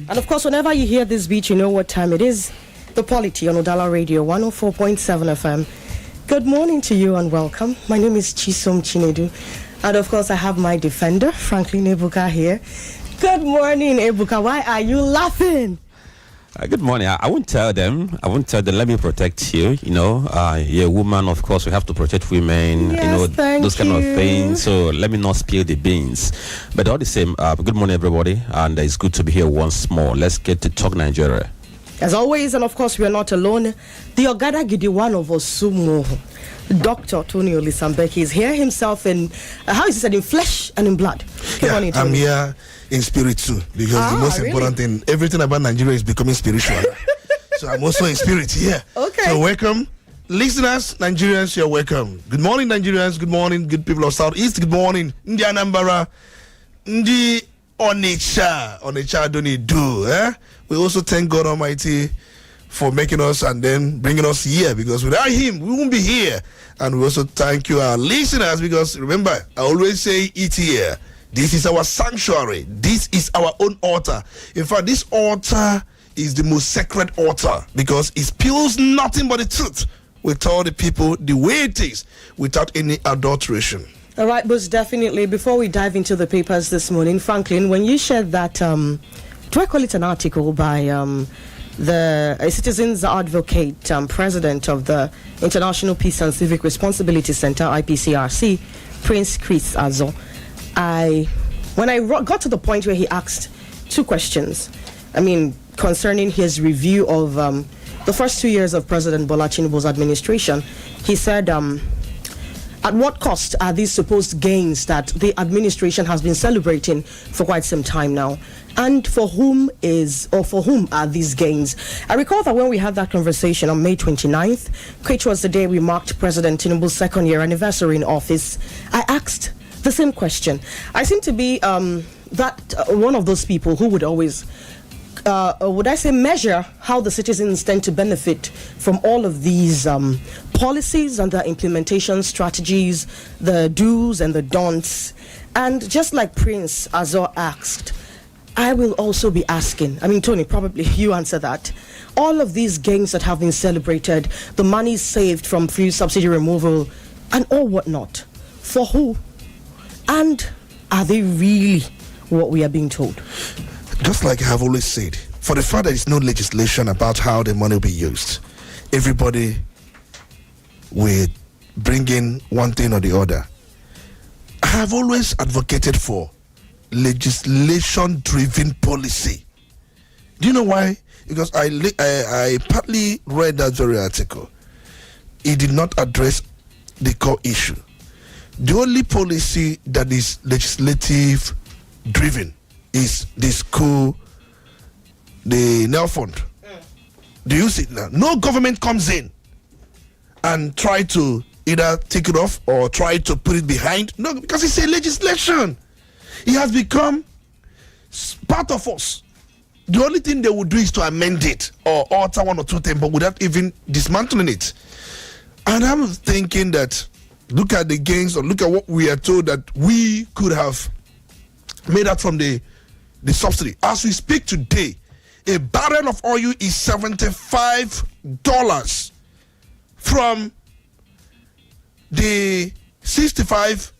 And of course, whenever you hear this beat, you know what time it is. The Polity on Udala Radio 104.7 FM. Good morning to you and welcome. My name is Chisom Chinedu. And of course, I have my defender, Franklin Ebuka, here. Good morning, Ebuka. Why are you laughing? Good morning. I won't tell them. Let me protect you. You know, you're a woman, of course. We have to protect women. Yes, you know, those kind of you. things. So let me not spill the beans. But all the same, good morning, everybody. And it's good to be here once more. Let's get to Talk Nigeria. As always, and of course, we are not alone. The Ogada Gidi one of us, Sumo, Dr. Tony Olisa Mbeki, is here himself in, how is it said, in flesh and in blood. Good morning, Tony. I'm here in spirit too, because the most important thing, everything about Nigeria is becoming spiritual. So I'm also in spirit here. Okay. So welcome, listeners, Nigerians, you're welcome. Good morning, Nigerians. Good morning, good people of Southeast. Good morning, Ndi Anambra, Ndi Onitsha. Onitsha don't do. We also thank God Almighty for making us and then bringing us here, because without Him, we won't be here. And we also thank you, our listeners, because remember, I always say it here. This is our sanctuary. This is our own altar. In fact, this altar is the most sacred altar because it spills nothing but the truth. We tell the people the way it is without any adulteration. All right, most definitely. Before we dive into the papers this morning, Franklin, when you shared that, do I call it an article by the Citizens Advocate, president of the International Peace and Civic Responsibility Center, IPCRC, Prince Chris Azo, when I got to the point where he asked two questions, concerning his review of the first 2 years of President Bola Tinubu's administration, he said, at what cost are these supposed gains that the administration has been celebrating for quite some time now? And for whom are these gains? I recall that when we had that conversation on May 29th, which was the day we marked President Tinubu's second year anniversary in office, I asked the same question. I seem to be one of those people who would always, measure how the citizens tend to benefit from all of these policies and the implementation strategies, the do's and the don'ts. And just like Prince Azor asked, I will also be asking, Tony, probably you answer that. All of these gains that have been celebrated, the money saved from fuel subsidy removal and all whatnot, for who? And are they really what we are being told? Just like I have always said, for the fact that there is no legislation about how the money will be used, everybody will bring in one thing or the other. I have always advocated for legislation-driven policy. Do you know why? Because I partly read that very article. It did not address the core issue. The only policy that is legislative driven is the school, the NEL fund. Do you see it now? No government comes in and try to either take it off or try to put it behind. No, because it's a legislation. It has become part of us. The only thing they would do is to amend it or alter one or two things, but without even dismantling it. And I'm thinking that look at the gains, or look at what we are told that we could have made out from the subsidy. As we speak today, a barrel of oil is $75. from the 65,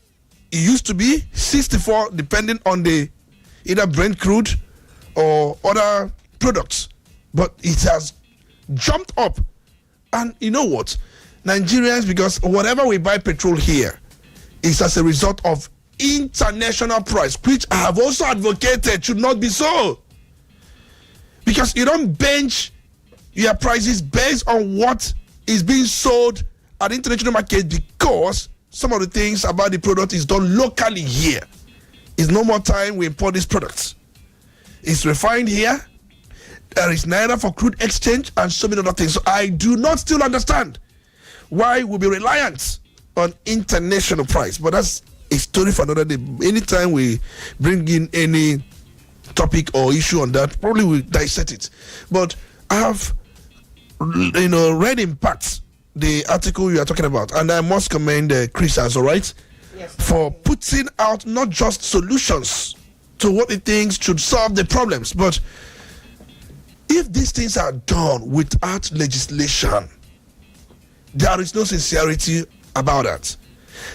it used to be 64, depending on the either Brent crude or other products, but it has jumped up. And you know what, Nigerians, because whatever we buy petrol here is as a result of international price, which I have also advocated should not be so, because you don't bench your prices based on what is being sold at the international market, because some of the things about the product is done locally here. It's no more time we import these products. It's refined here. There is naira for crude exchange and so many other things. So I do not still understand why we'll be reliant on international price. But that's a story for another day. Anytime we bring in any topic or issue on that, probably we'll dissect it. But I have, read in parts the article you are talking about, and I must commend Chris, all right, yes, for putting out not just solutions to what he thinks should solve the problems, but if these things are done without legislation, there is no sincerity about that.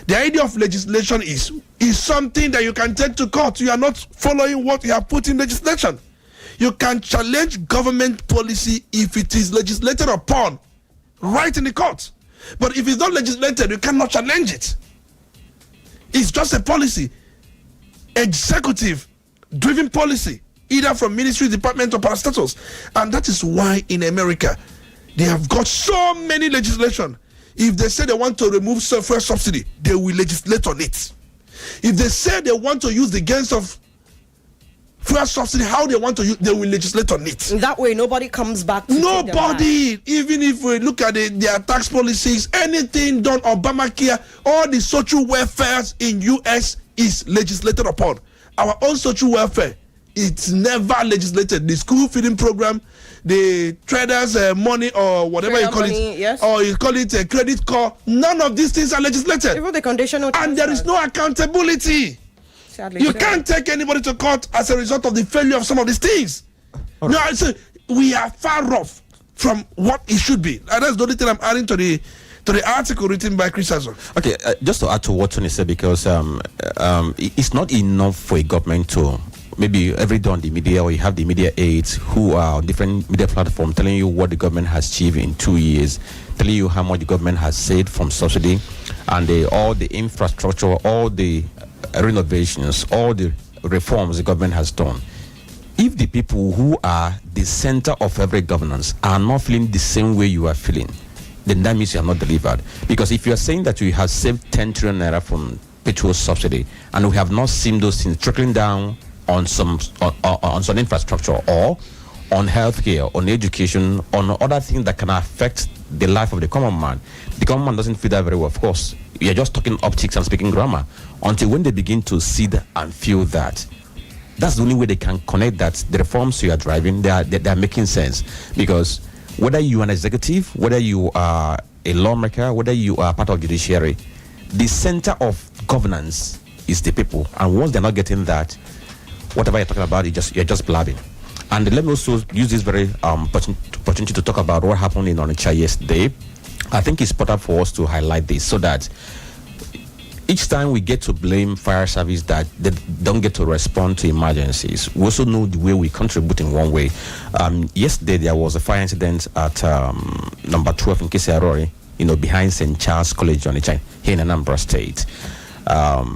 The idea of legislation is something that you can take to court. You are not following what you have put in legislation. You can challenge government policy if it is legislated upon right in the court. But if it's not legislated, you cannot challenge it. It's just a policy, executive driven policy, either from ministry, department, or parastatals. And that is why in America they have got so many legislation. If they say they want to remove fuel subsidy, they will legislate on it. If they say they want to use the gains of fuel subsidy, how they want to use, they will legislate on it. That way nobody comes back to nobody. Even if we look at their tax policies, anything done, Obamacare, all the social welfare in US is legislated upon. Our own social welfare, it's never legislated. The school feeding program, the traders money, or whatever you call money, it, yes, or you call it a credit score, none of these things are legislated. Even the conditional transfer. And there is no accountability. Sadly, you can't take anybody to court as a result of the failure of some of these things. Right. No, so we are far off from what it should be. And that's the only thing I'm adding to the article written by Chris Azon. Okay, just to add to what Tony said, because it's not enough for a government to maybe every day on the media, or you have the media aides who are on different media platforms telling you what the government has achieved in 2 years, telling you how much the government has saved from subsidy, and all the infrastructure, all the renovations, all the reforms the government has done. If the people who are the center of every governance are not feeling the same way you are feeling, then that means you have not delivered. Because if you are saying that you have saved 10 trillion naira from petrol subsidy, and we have not seen those things trickling down on some infrastructure, or on healthcare, on education, on other things that can affect the life of the common man doesn't feel that very well. Of course, you're just talking optics and speaking grammar until when they begin to see and feel that. That's the only way they can connect that the reforms you are driving, they are making sense. Because whether you are an executive, whether you are a lawmaker, whether you are part of judiciary, the center of governance is the people. And once they're not getting that, whatever you're talking about, you're just blabbing. And let me also use this very opportunity to talk about what happened in Onitsha yesterday. I think it's important for us to highlight this so that each time we get to blame fire service that they don't get to respond to emergencies, we also know the way we contribute in one way. Yesterday there was a fire incident at number 12 in Kisiarori, behind St. Charles College, Onitsha, here in Anambra State.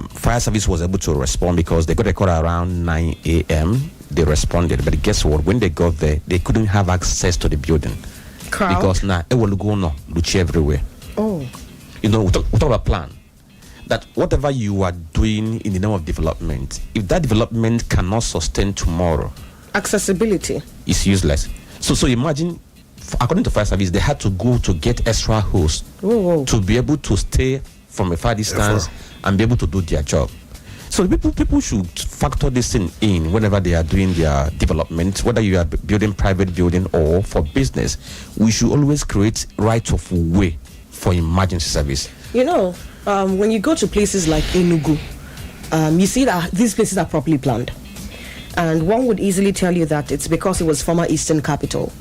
Fire service was able to respond because they got a call around 9 a.m. They responded, but guess what? When they got there, they couldn't have access to the building. Crowd? Because now it will go no Luchi everywhere. Oh, we talk about a plan that whatever you are doing in the name of development, if that development cannot sustain tomorrow, accessibility is useless. So imagine, according to fire service, they had to go to get extra hose to be able to stay from a far distance and be able to do their job. So people should factor this in whenever they are doing their development, whether you are building private building or for business. We should always create right of way for emergency service. When you go to places like Enugu, you see that these places are properly planned. And one would easily tell you that it's because it was former Eastern capital.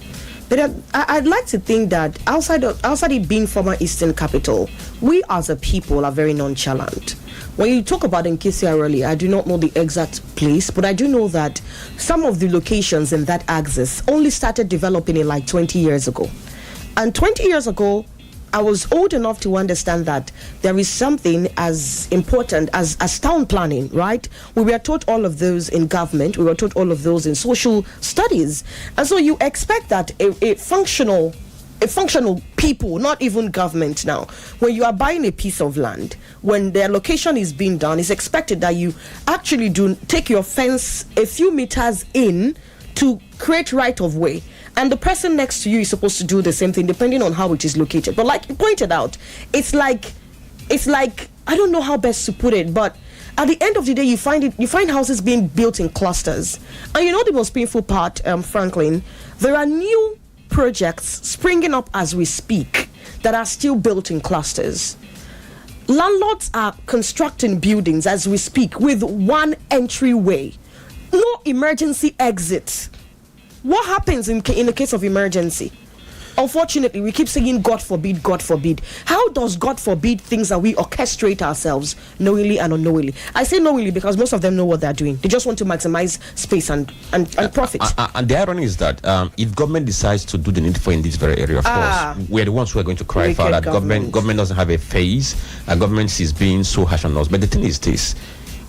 But I'd like to think that outside it being former Eastern capital, we as a people are very nonchalant. When you talk about Nkisi earlier, I do not know the exact place, but I do know that some of the locations in that axis only started developing in like 20 years ago. And 20 years ago, I was old enough to understand that there is something as important as town planning, right? We were taught all of those in government. We were taught all of those in social studies. And so you expect that a functional people, not even government now, when you are buying a piece of land, when the allocation is being done, it's expected that you actually do take your fence a few meters in to create right of way. And the person next to you is supposed to do the same thing, depending on how it is located. But like you pointed out, it's like I don't know how best to put it, but at the end of the day, you find houses being built in clusters. And you know the most painful part, Franklin, there are new projects springing up as we speak that are still built in clusters. Landlords are constructing buildings as we speak with one entryway, no emergency exit. What happens in the case of emergency? Unfortunately, we keep saying God forbid, God forbid. How does God forbid things that we orchestrate ourselves knowingly and unknowingly? I say knowingly because most of them know what they're doing. They just want to maximize space and profit. And the irony is that if government decides to do the needful in this very area, of course, we're the ones who are going to cry for that. Government doesn't have a phase. Government is being so harsh on us. But the thing is this,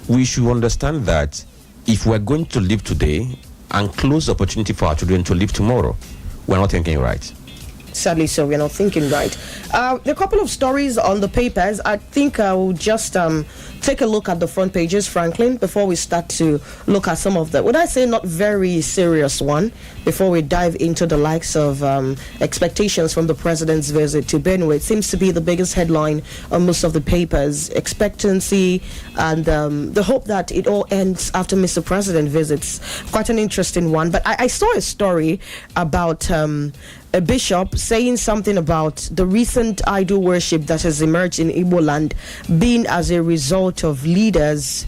we should understand that if we're going to live today and close the opportunity for our children to live tomorrow, we're not thinking right. Sadly, so we're not thinking right. There are a couple of stories on the papers. I think I will just take a look at the front pages, Franklin, before we start to look at some of the, would I say, not very serious one, before we dive into the likes of expectations from the president's visit to Benue. It seems to be the biggest headline on most of the papers, expectancy and the hope that it all ends after Mr. President visits. Quite an interesting one. But I saw a story about a bishop saying something about the recent idol worship that has emerged in Igbo land being as a result of leaders,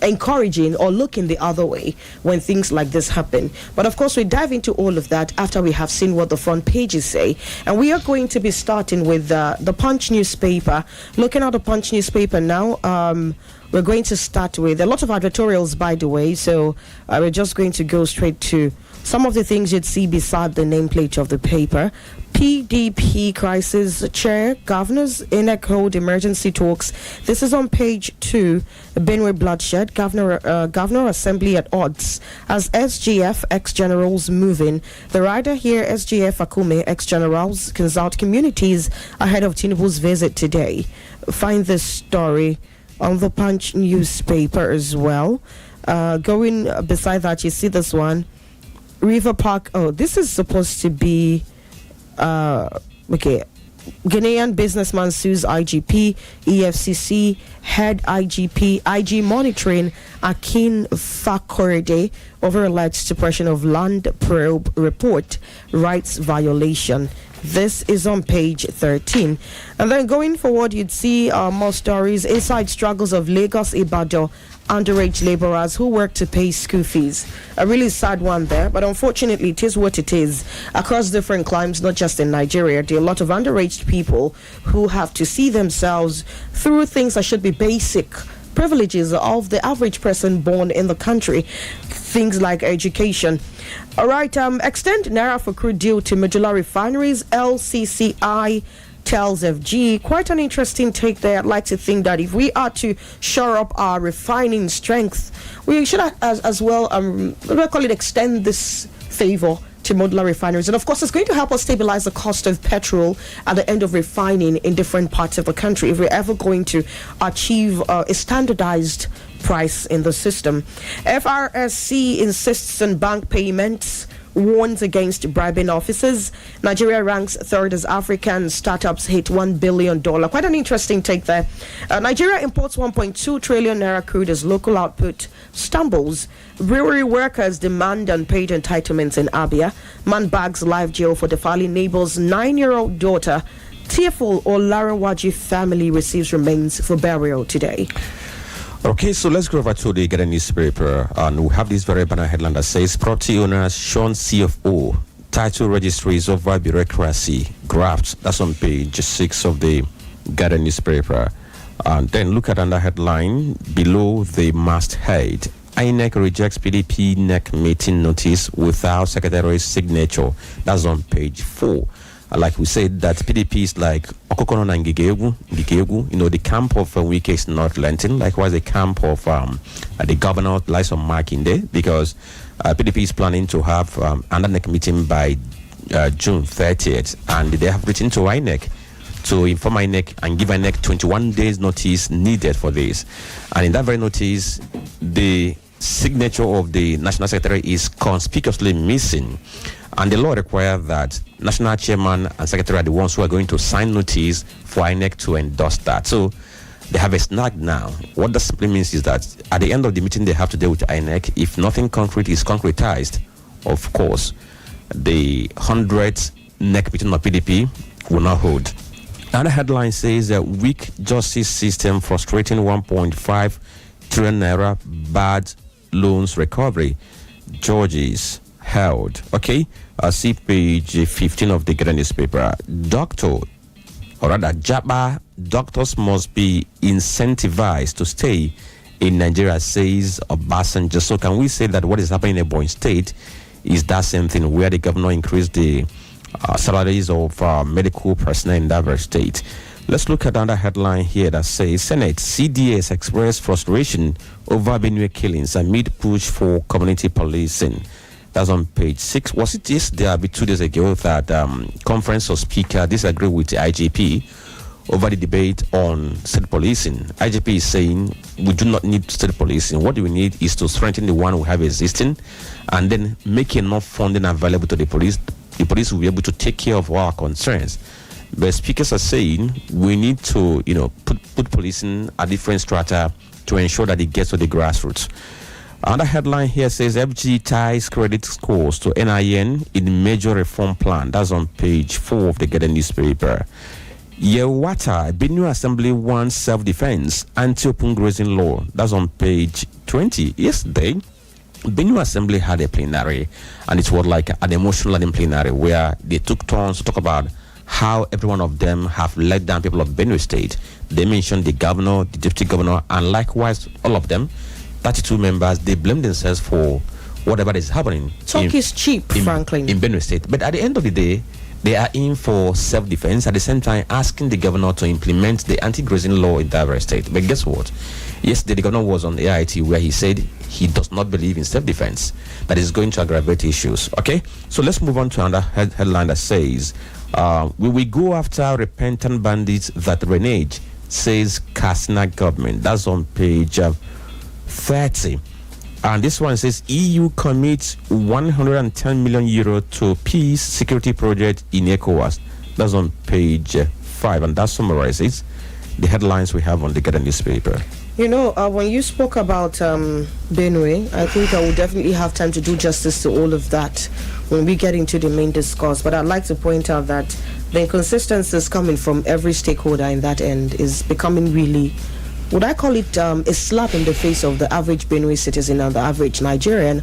encouraging or looking the other way when things like this happen. But of course, we dive into all of that after we have seen what the front pages say. And we are going to be starting with the Punch newspaper. Looking at the Punch newspaper now, we're going to start with a lot of editorials, by the way. So we're just going to go straight to some of the things you'd see beside the nameplate of the paper. PDP crisis chair, governors INEC hold emergency talks. This is on page 2. Benue bloodshed, governor assembly at odds as SGF ex-generals move in. The writer here, SGF Akume ex-generals consult communities ahead of Tinubu's visit today. Find this story on the Punch newspaper as well. Going beside that, you see this one. River Park. Oh, this is supposed to be Ghanaian businessman sues IGP, EFCC head IGP, IG monitoring Akin Fakorede over alleged suppression of land probe report, rights violation. This is on page 13. And then going forward, you'd see more stories. Inside struggles of Lagos Ibadan underage laborers who work to pay school fees. A really sad one there, but unfortunately it is what it is. Across different climes, not just in Nigeria, there are a lot of underage people who have to see themselves through things that should be basic privileges of the average person born in the country. Things like education. All right, extend Naira for crude deal to Medulla refineries. LCCI tells FG. Quite an interesting take there. I'd like to think that if we are to shore up our refining strength, we should as well extend this favor to Udala refineries. And of course, it's going to help us stabilize the cost of petrol at the end of refining in different parts of the country if we're ever going to achieve a standardized price in the system. FRSC insists on bank payments, warns against bribing officers. Nigeria ranks third as African startups hit $1 billion. Quite an interesting take there. Nigeria imports 1.2 trillion naira crude as local output stumbles. Brewery workers demand unpaid entitlements in Abia. Man bags live jail for defiling neighbor's 9-year-old daughter. Tearful Olarawaju family receives remains for burial today. Okay, so let's go over to the Ghana newspaper, and we have this very banner headline that says property owners shown CFO title registries over bureaucracy graft. That's on page 6 of the Ghana newspaper. And then look at another headline below the masthead. INEC rejects PDP NEC meeting notice without secretary's signature. That's on page 4. Like we said, that PDP is like Okokono and Ngigegu. You know, the camp of Wike is not relenting. Likewise, the camp of the governor lies on mark in there, because PDP is planning to have another NEC meeting by June 30th, and they have written to INEC to inform INEC and give INEC 21 days notice needed for this. And in that very notice, the signature of the national secretary is conspicuously missing. And the law requires that national chairman and secretary are the ones who are going to sign notice for INEC to endorse that. So they have a snag now. What that simply means is that at the end of the meeting, they have to deal with INEC. If nothing concrete is concretized, of course, the 100th NEC meeting of PDP will not hold. Another headline says that weak justice system frustrating 1.5 trillion naira bad loans recovery. Judges held. Okay, see page 15 of the Ghana newspaper. Jabba doctors must be incentivized to stay in Nigeria, says Obasanjo. So can we say that what is happening in Ebonyi State is that same thing, where the governor increased the salaries of medical personnel in that very state? Let's look at another headline here that says Senate CDS expressed frustration over Benue killings amid push for community policing. That's on page 6. Was it yesterday, 2 days ago, that conference of speakers disagreed with the IGP over the debate on state policing? IGP is saying we do not need state policing. What we need is to strengthen the one we have existing, and then make enough funding available to the police. The police will be able to take care of our concerns. But speakers are saying we need to, put policing at different strata to ensure that it gets to the grassroots. Another headline here says FG ties credit scores to NIN in major reform plan. That's on page 4 of the Ghana newspaper. Yewata, Benue Assembly wants self-defense, anti-open grazing law. That's on page 20. Yesterday, Benue Assembly had a plenary, and it was like an emotional plenary where they took turns to talk about how every one of them have let down people of Benue State. They mentioned the governor, the deputy governor, and likewise all of them, 32 members, they blame themselves for whatever is happening. Talk is cheap, Franklin. In Benue State. But at the end of the day, they are in for self-defense, at the same time asking the governor to implement the anti-grazing law in that very state. But guess what? Yesterday, the governor was on AIT where he said he does not believe in self-defense, that is going to aggravate issues. Okay? So let's move on to another headline that says, we will go after repentant bandits that renege, says Katsina government. That's on page 30. And this one says EU commits 110 million euro to peace security project in ECOWAS. That's on page 5, and that summarizes the headlines we have on the Ghana newspaper. When you spoke about Benue, I think I will definitely have time to do justice to all of that when we get into the main discourse. But I'd like to point out that the inconsistencies coming from every stakeholder in that end is becoming really, would I call it a slap in the face of the average Benue citizen and the average Nigerian?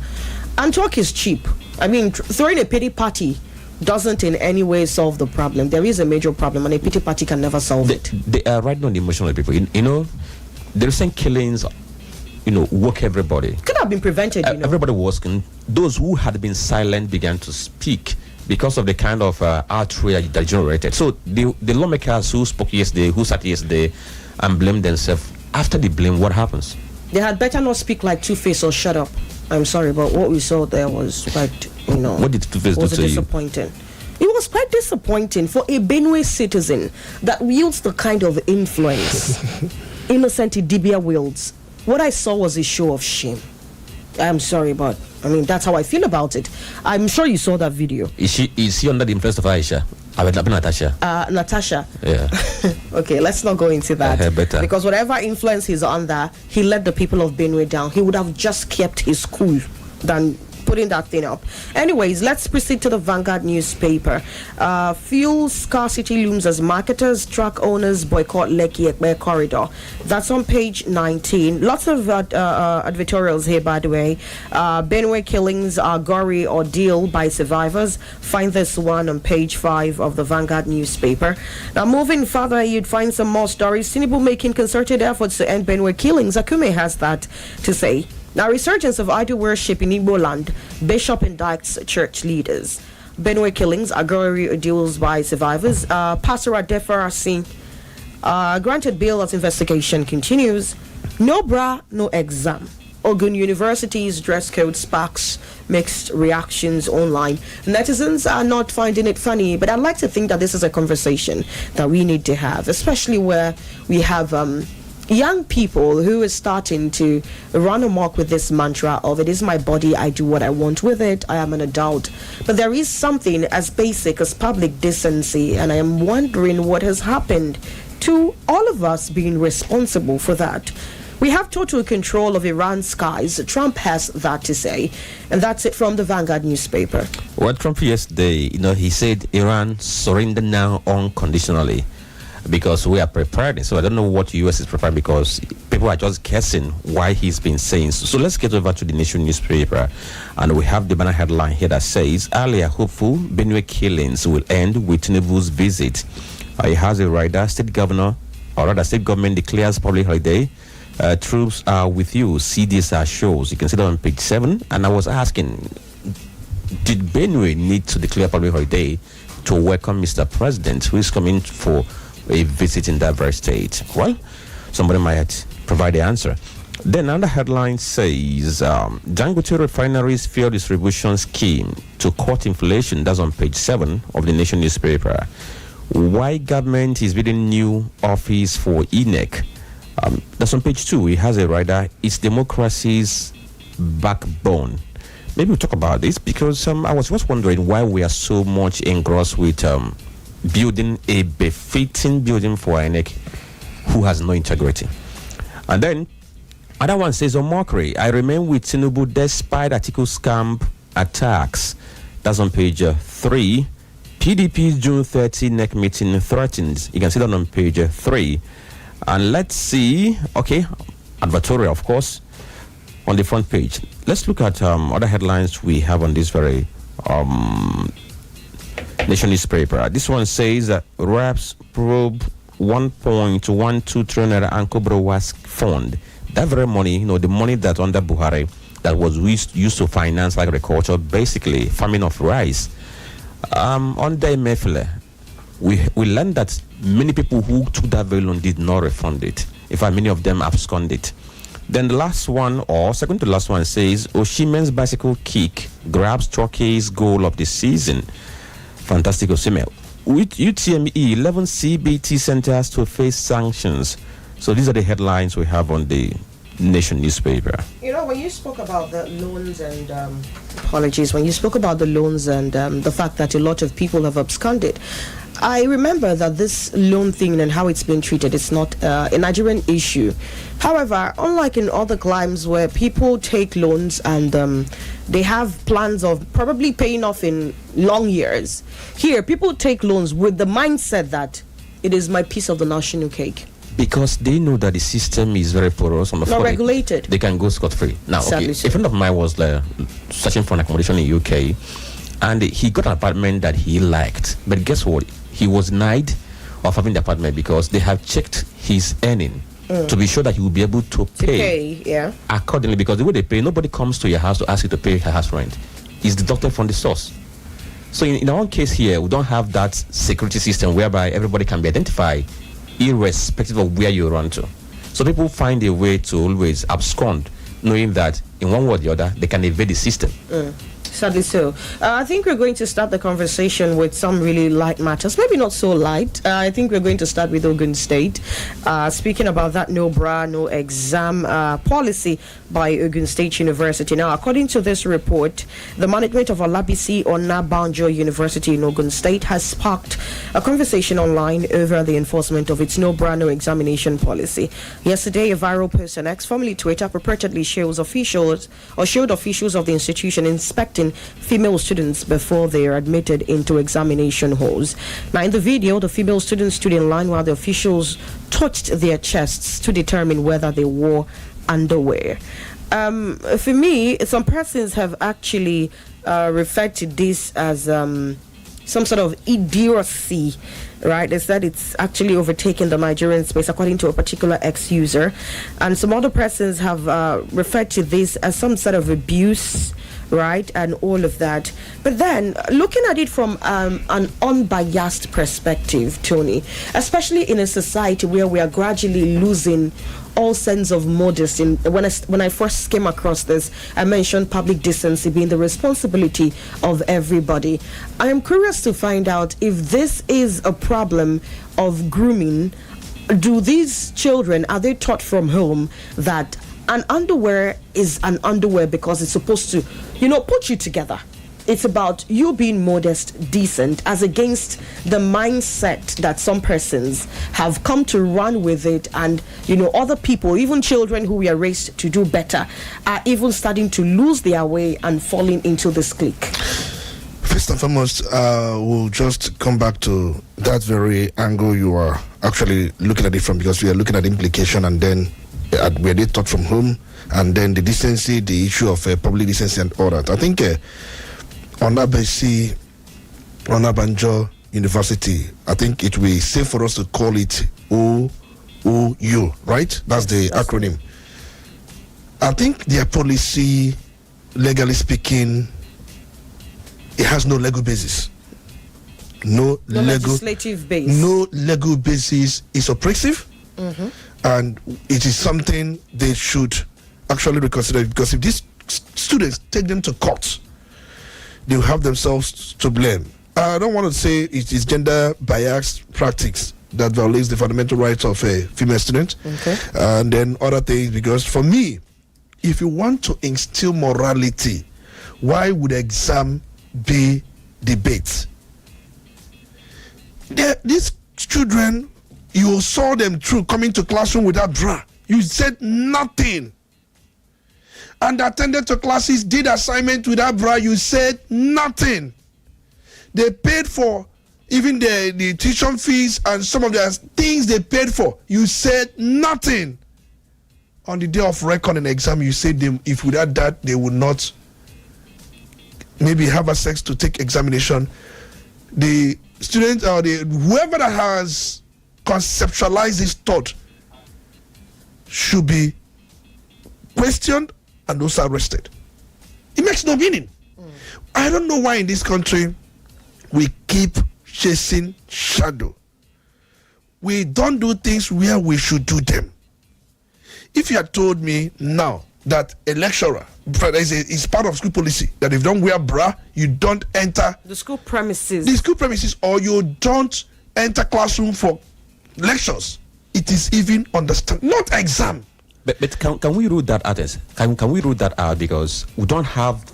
And talk is cheap. I mean, throwing a pity party doesn't in any way solve the problem. There is a major problem, and a pity party can never solve it. They are right on the emotional people. The recent killings, woke everybody. Could have been prevented. Everybody was. Those who had been silent began to speak because of the kind of outrage that generated. So the lawmakers who spoke yesterday, who sat yesterday, and blamed themselves. After the blame, what happens? They had better not speak like Two-Face or shut up. I'm sorry, but what we saw there was quite, What did Two-Face do to you? Disappointing. It was quite disappointing for a Benue citizen that wields the kind of influence Innocent Idibia wields. What I saw was a show of shame. I'm sorry, but that's how I feel about it. I'm sure you saw that video. Is she under the influence of Aisha? Natasha. Natasha. Yeah. Okay, let's not go into that. Better. Because whatever influence he's under, he let the people of Benue down. He would have just kept his cool than putting that thing up. Anyways, let's proceed to the Vanguard newspaper. Fuel scarcity looms as marketers, truck owners boycott Lekki Ekpe corridor. That's on page 19. Lots of advertorials here, by the way. Benue killings are gory ordeal by survivors. Find this one on page 5 of the Vanguard newspaper. Now, moving further, you'd find some more stories. Tinubu making concerted efforts to end Benue killings. Akume has that to say. Now, resurgence of idol worship in Igbo land. Bishop indicts church leaders. Benue killings are gory ordeals by survivors. Pastor Adefara Singh granted bail as investigation continues. No bra, no exam. Ogun University's dress code sparks mixed reactions online. Netizens are not finding it funny, but I'd like to think that this is a conversation that we need to have, especially where we have young people who are starting to run amok with this mantra of it is my body, I do what I want with it, I am an adult. But there is something as basic as public decency, and I am wondering what has happened to all of us being responsible for that. We have total control of Iran's skies. Trump has that to say. And that's it from the Vanguard newspaper. Well, Trump yesterday, he said Iran surrender now unconditionally, because we are prepared. So I don't know what U.S. is prepared, because people are just guessing why he's been saying. So let's get over to the Nation newspaper, and we have the banner headline here that says, earlier hopeful Benue killings will end with Tinubu's visit. He has a rider, state governor, or rather state government declares public holiday. Troops are with you. See these shows. You can see that on page 7. And I was asking, did Benue need to declare public holiday to welcome Mr. President, who is coming for a visit in that very state? Well, somebody might provide the answer. Then another headline says, Dangote Refinery's fuel distribution scheme to cut inflation. That's on page 7 of the Nation newspaper. Why government is building new office for INEC? That's on page 2. He has a rider. It's democracy's backbone. Maybe we'll talk about this, because I was just wondering why we are so much engrossed with building a befitting building for INEC who has no integrity. And then other one says, on mockery, I remain with Tinubu despite Atiku scam attacks. That's on page 3. PDP's June 30 NEC meeting threatened. You can see that on page 3. And let's see, okay, advertorial, of course, on the front page. Let's look at other headlines we have on this very Nation newspaper. This one says that RAPS probe 1.12 trillion Ankobro was fund. That very money, the money that under Buhari that was used to finance agriculture, basically farming of rice. Under Mefele, we learned that many people who took that very loan did not refund it. In fact, many of them absconded. Then the last one, or second to last one, says Oshimen's bicycle kick grabs Turkey's goal of the season. Fantastic Osimhen. With UTME, 11 CBT centers to face sanctions. So these are the headlines we have on the Nation newspaper. When you spoke about the loans and apologies, when you spoke about the loans and the fact that a lot of people have absconded, I remember that this loan thing and how it's been treated is not a Nigerian issue. However, unlike in other climes where people take loans and they have plans of probably paying off in long years, here people take loans with the mindset that it is my piece of the national cake. Because they know that the system is very porous. Not regulated. They can go scot-free. Now, okay, a friend of mine was searching for an accommodation in UK, and he got an apartment that he liked. But guess what? He was denied of having the apartment because they have checked his earning to be sure that he will be able to pay accordingly. Because the way they pay, nobody comes to your house to ask you to pay her house rent. It's deducted from the source. So in our case here, we don't have that security system whereby everybody can be identified irrespective of where you run to. So people find a way to always abscond, knowing that in one way or the other, they can evade the system. Sadly so. I think we're going to start the conversation with some really light matters. Maybe not so light. I think we're going to start with Ogun State. Speaking about that no bra, no exam policy by Ogun State University. Now, according to this report, the management of Olabisi Onabanjo University in Ogun State has sparked a conversation online over the enforcement of its no bra, no examination policy. Yesterday, a viral post on X, formerly Twitter, purportedly showed officials of the institution inspecting female students before they are admitted into examination halls. Now, in the video, the female students stood in line while the officials touched their chests to determine whether they wore underwear. For me, some persons have actually referred to this as some sort of idiocy, right? They said it's actually overtaken the Nigerian space, according to a particular ex-user. And some other persons have referred to this as some sort of abuse, right, and all of that. But then, looking at it from an unbiased perspective, Tony, especially in a society where we are gradually losing all sense of modesty. When I first came across this, I mentioned public decency being the responsibility of everybody. I am curious to find out if this is a problem of grooming. Do these children, are they taught from home that an underwear is an underwear because it's supposed to, put you together? It's about you being modest, decent, as against the mindset that some persons have come to run with it. And, other people, even children who we are raised to do better, are even starting to lose their way and falling into this clique. First and foremost, we'll just come back to that very angle you are actually looking at it from, because we are looking at the implication and then where they taught from home, and then the decency, the issue of public decency and all that. I think Onabanjo University, I think it will be safe for us to call it OOU, right? That's the acronym. I think their policy, legally speaking, it has no legal basis. No legislative base. No legal basis. Is oppressive. Mm-hmm. And it is something they should actually reconsider, because if these students take them to court, they will have themselves to blame. I don't want to say it is gender biased practice that violates the fundamental rights of a female student, and then other things, because for me, if you want to instill morality, why would exam be debate? These children, you saw them through coming to classroom without bra. You said nothing. And attended to classes, did assignment without bra. You said nothing. They paid for even the tuition fees and some of the things they paid for. You said nothing. On the day of record and exam, you said them, if without that, they would not maybe have access to take examination. The students or whoever that has conceptualize this thought should be questioned and also arrested. It makes no meaning. I don't know why in this country we keep chasing shadow. We don't do things where we should do them. If you had told me now that a lecturer is part of school policy, that if you don't wear bra, you don't enter the school premises, or you don't enter classroom for lectures, it is even understand, not exam. But can we rule that out? Can we rule that out, because we don't have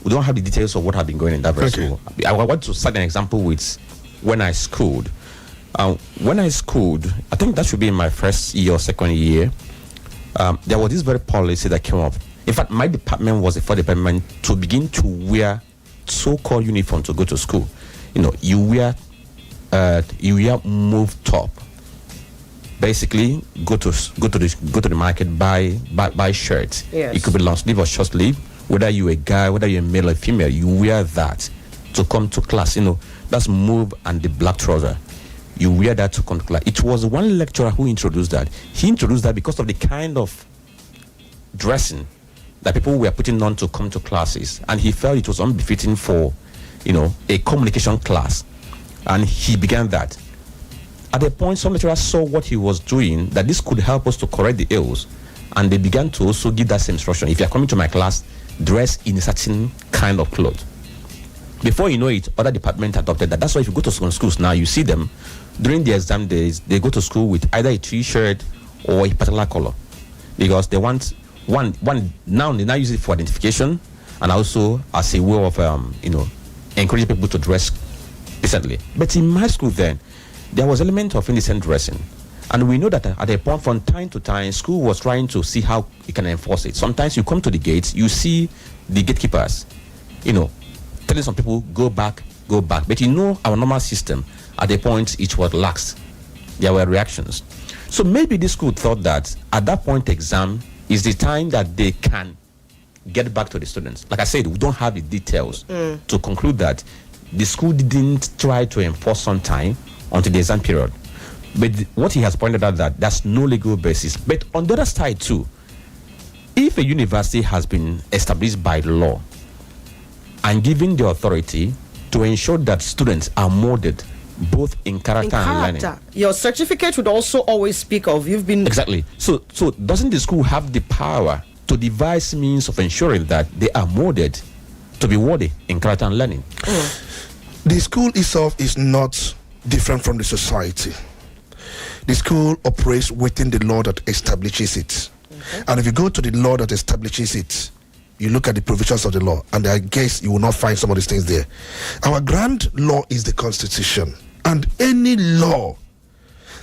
the details of what have been going in that very school. I want to cite an example with when I schooled. When I schooled, I think that should be in my first year or second year. There was this very policy that came up. In fact, my department was the first department to begin to wear so-called uniform to go to school. You wear move top. Basically, go to the market, buy shirts. Yes. It could be long sleeve or short sleeve. Whether you're a guy, whether you're a male or female, you wear that to come to class. That's move and the black trouser. You wear that to come to class. It was one lecturer who introduced that. He introduced that because of the kind of dressing that people were putting on to come to classes, and he felt it was unbefitting for, a communication class, and he began that. At a point, some lecturers saw what he was doing, that this could help us to correct the ills, and they began to also give that same instruction. If you are coming to my class, dress in a certain kind of clothes. Before you know it, other departments adopted that. That's why if you go to some schools now, you see them during the exam days, they go to school with either a t-shirt or a particular color, because they want one now they now use it for identification and also as a way of encouraging people to dress decently. But in my school then, there was element of indecent dressing. And we know that at a point from time to time, school was trying to see how it can enforce it. Sometimes you come to the gates, you see the gatekeepers, telling some people, go back. But our normal system, at a point, it was lax. There were reactions. So maybe this school thought that at that point, exam is the time that they can get back to the students. Like I said, we don't have the details to conclude that the school didn't try to enforce on time until the exam period. But what he has pointed out that that's no legal basis. But on the other side too, if a university has been established by law and given the authority to ensure that students are molded both in character and learning. Your certificate would also always speak of you've been... Exactly. So doesn't the school have the power to devise means of ensuring that they are molded to be worthy in character and learning? The school itself is not different from the society. The school operates within the law that establishes it. Okay. And if you go to the law that establishes it, you look at the provisions of the law, and I guess you will not find some of these things there. Our grand law is the Constitution. And any law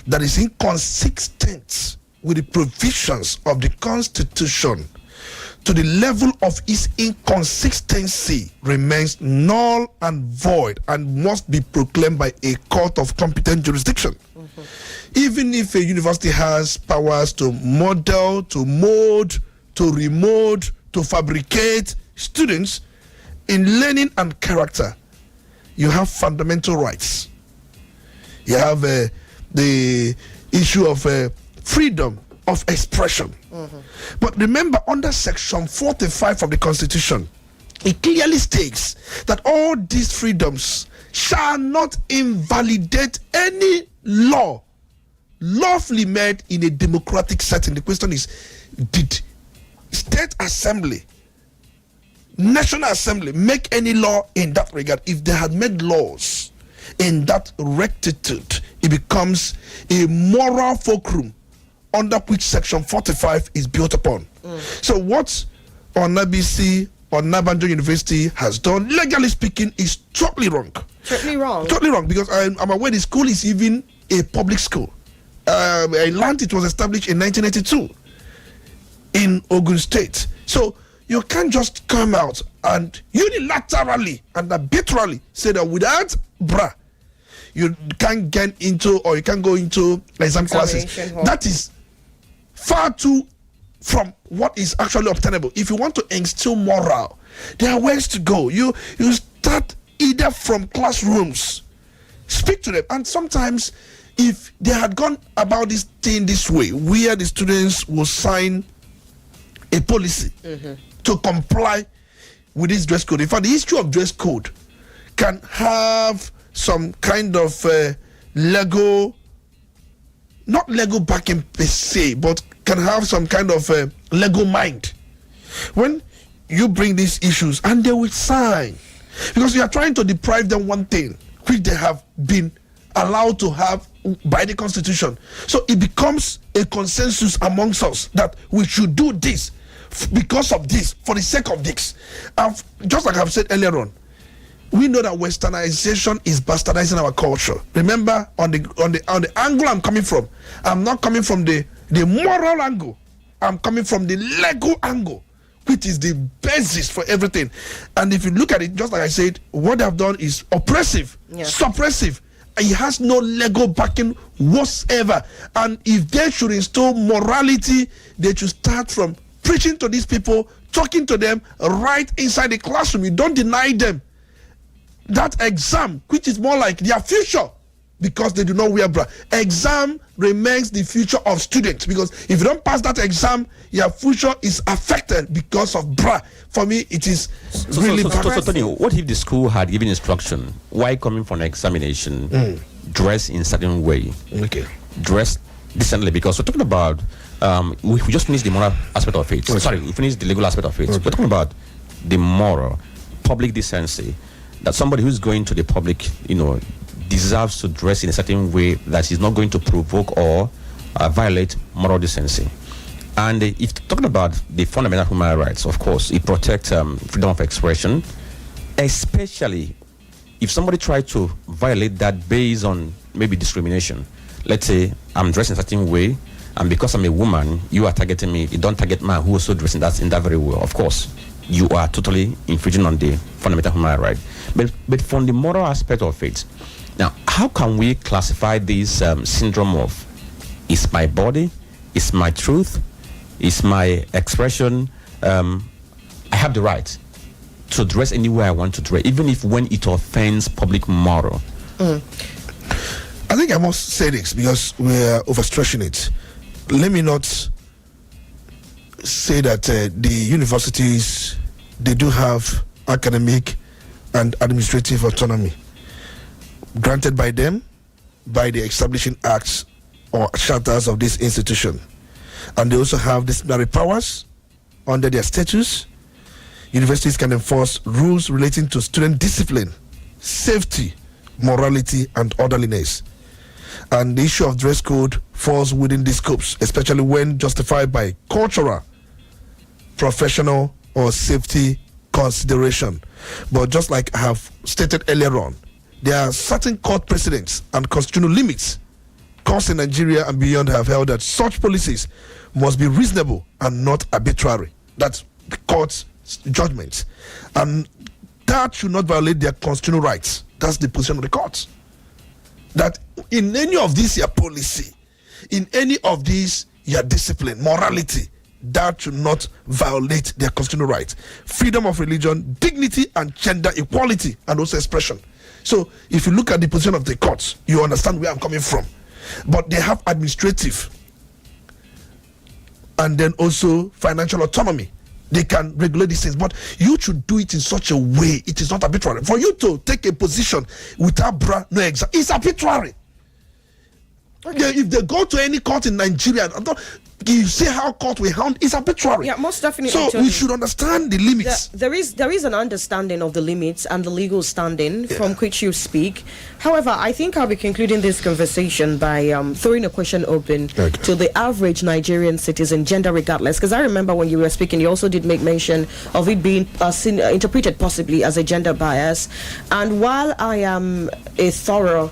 that is inconsistent with the provisions of the Constitution to the level of its inconsistency remains null and void and must be proclaimed by a court of competent jurisdiction. Even if a university has powers to model, to mold, to remold, to fabricate students in learning and character, you have fundamental rights. You have the issue of freedom of expression. But remember, under section 45 of the Constitution, it clearly states that all these freedoms shall not invalidate any law lawfully made in a democratic setting. The question is, did State Assembly, National Assembly make any law in that regard? If they had made laws in that rectitude, it becomes a moral fulcrum under which section 45 is built upon. So what Onabisi or Nabanjo University has done, legally speaking, is totally wrong. Totally wrong? Totally wrong, because I'm aware the school is even a public school. I learned it was established in 1982 in Ogun State. So you can't just come out and unilaterally and arbitrarily say that without bra, you can't get into, or you can't go into exam classes. That is far too from what is actually obtainable. If you want to instill morale, there are ways to go. You start either from classrooms, speak to them, and sometimes if they had gone about this thing this way, where the students will sign a policy to comply with this dress code. In fact, the issue of dress code can have some kind of not Lego backing per se, but can have some kind of Lego mind. When you bring these issues, and they will sign, because you are trying to deprive them one thing which they have been allowed to have by the Constitution. So it becomes a consensus amongst us that we should do this because of this, for the sake of this. Just like I've said earlier on, we know that westernization is bastardizing our culture. Remember, on the angle I'm coming from, I'm not coming from the moral angle. I'm coming from the legal angle, which is the basis for everything. And if you look at it, just like I said, what they've done is oppressive, suppressive. It has no legal backing whatsoever. And if they should install morality, they should start from preaching to these people, talking to them right inside the classroom. You don't deny them that exam, which is more like their future, because they do not wear bra. Exam remains the future of students, because if you don't pass that exam, your future is affected because of bra. For me, it is really bad. So, Tony, what if the school had given instruction, why coming for an examination, dress in a certain way, dress decently? Because we're talking about, we just finished the moral aspect of it. We finished the legal aspect of it. We're talking about the moral. public decency, that somebody who's going to the public, deserves to dress in a certain way that is not going to provoke or violate moral decency. And if talking about the fundamental human rights, of course, it protects freedom of expression, especially if somebody tries to violate that based on maybe discrimination. Let's say I'm dressed in a certain way, and because I'm a woman, you are targeting me. You don't target man who also dressed in that very way. Of course, you are totally infringing on the fundamental human right. But from the moral aspect of it, now, how can we classify this syndrome of it's my body, it's my truth, it's my expression, I have the right to dress any way I want to dress, even if when it offends public moral? I think I must say this because we're overstretching it. Let me not say that the universities, they do have academic and administrative autonomy granted by them, by the establishing acts or charters of this institution. And they also have disciplinary powers under their statutes. Universities can enforce rules relating to student discipline, safety, morality, and orderliness. And the issue of dress code falls within these scopes, especially when justified by cultural, professional, or safety consideration. But just like I have stated earlier on, there are certain court precedents and constitutional limits. Courts in Nigeria and beyond have held that such policies must be reasonable and not arbitrary. That's the court's judgment. And that should not violate their constitutional rights. That's the position of the courts. That in any of these your policy, in any of these your discipline, morality, that should not violate their constitutional rights. Freedom of religion, dignity and gender equality, and also expression. So if you look at the position of the courts, you understand where I'm coming from. But they have administrative and then also financial autonomy. They can regulate these things, but you should do it in such a way it is not arbitrary. For you to take a position without no exam, it's arbitrary. If they go to any court in Nigeria, you see how court will hound, it's arbitrary. Yeah, most definitely. So we should understand the limits. There is an understanding of the limits and the legal standing from which you speak. However, I think I'll be concluding this conversation by throwing a question open to the average Nigerian citizen, gender regardless. Because I remember when you were speaking, you also did make mention of it being interpreted possibly as a gender bias. And while I am a thorough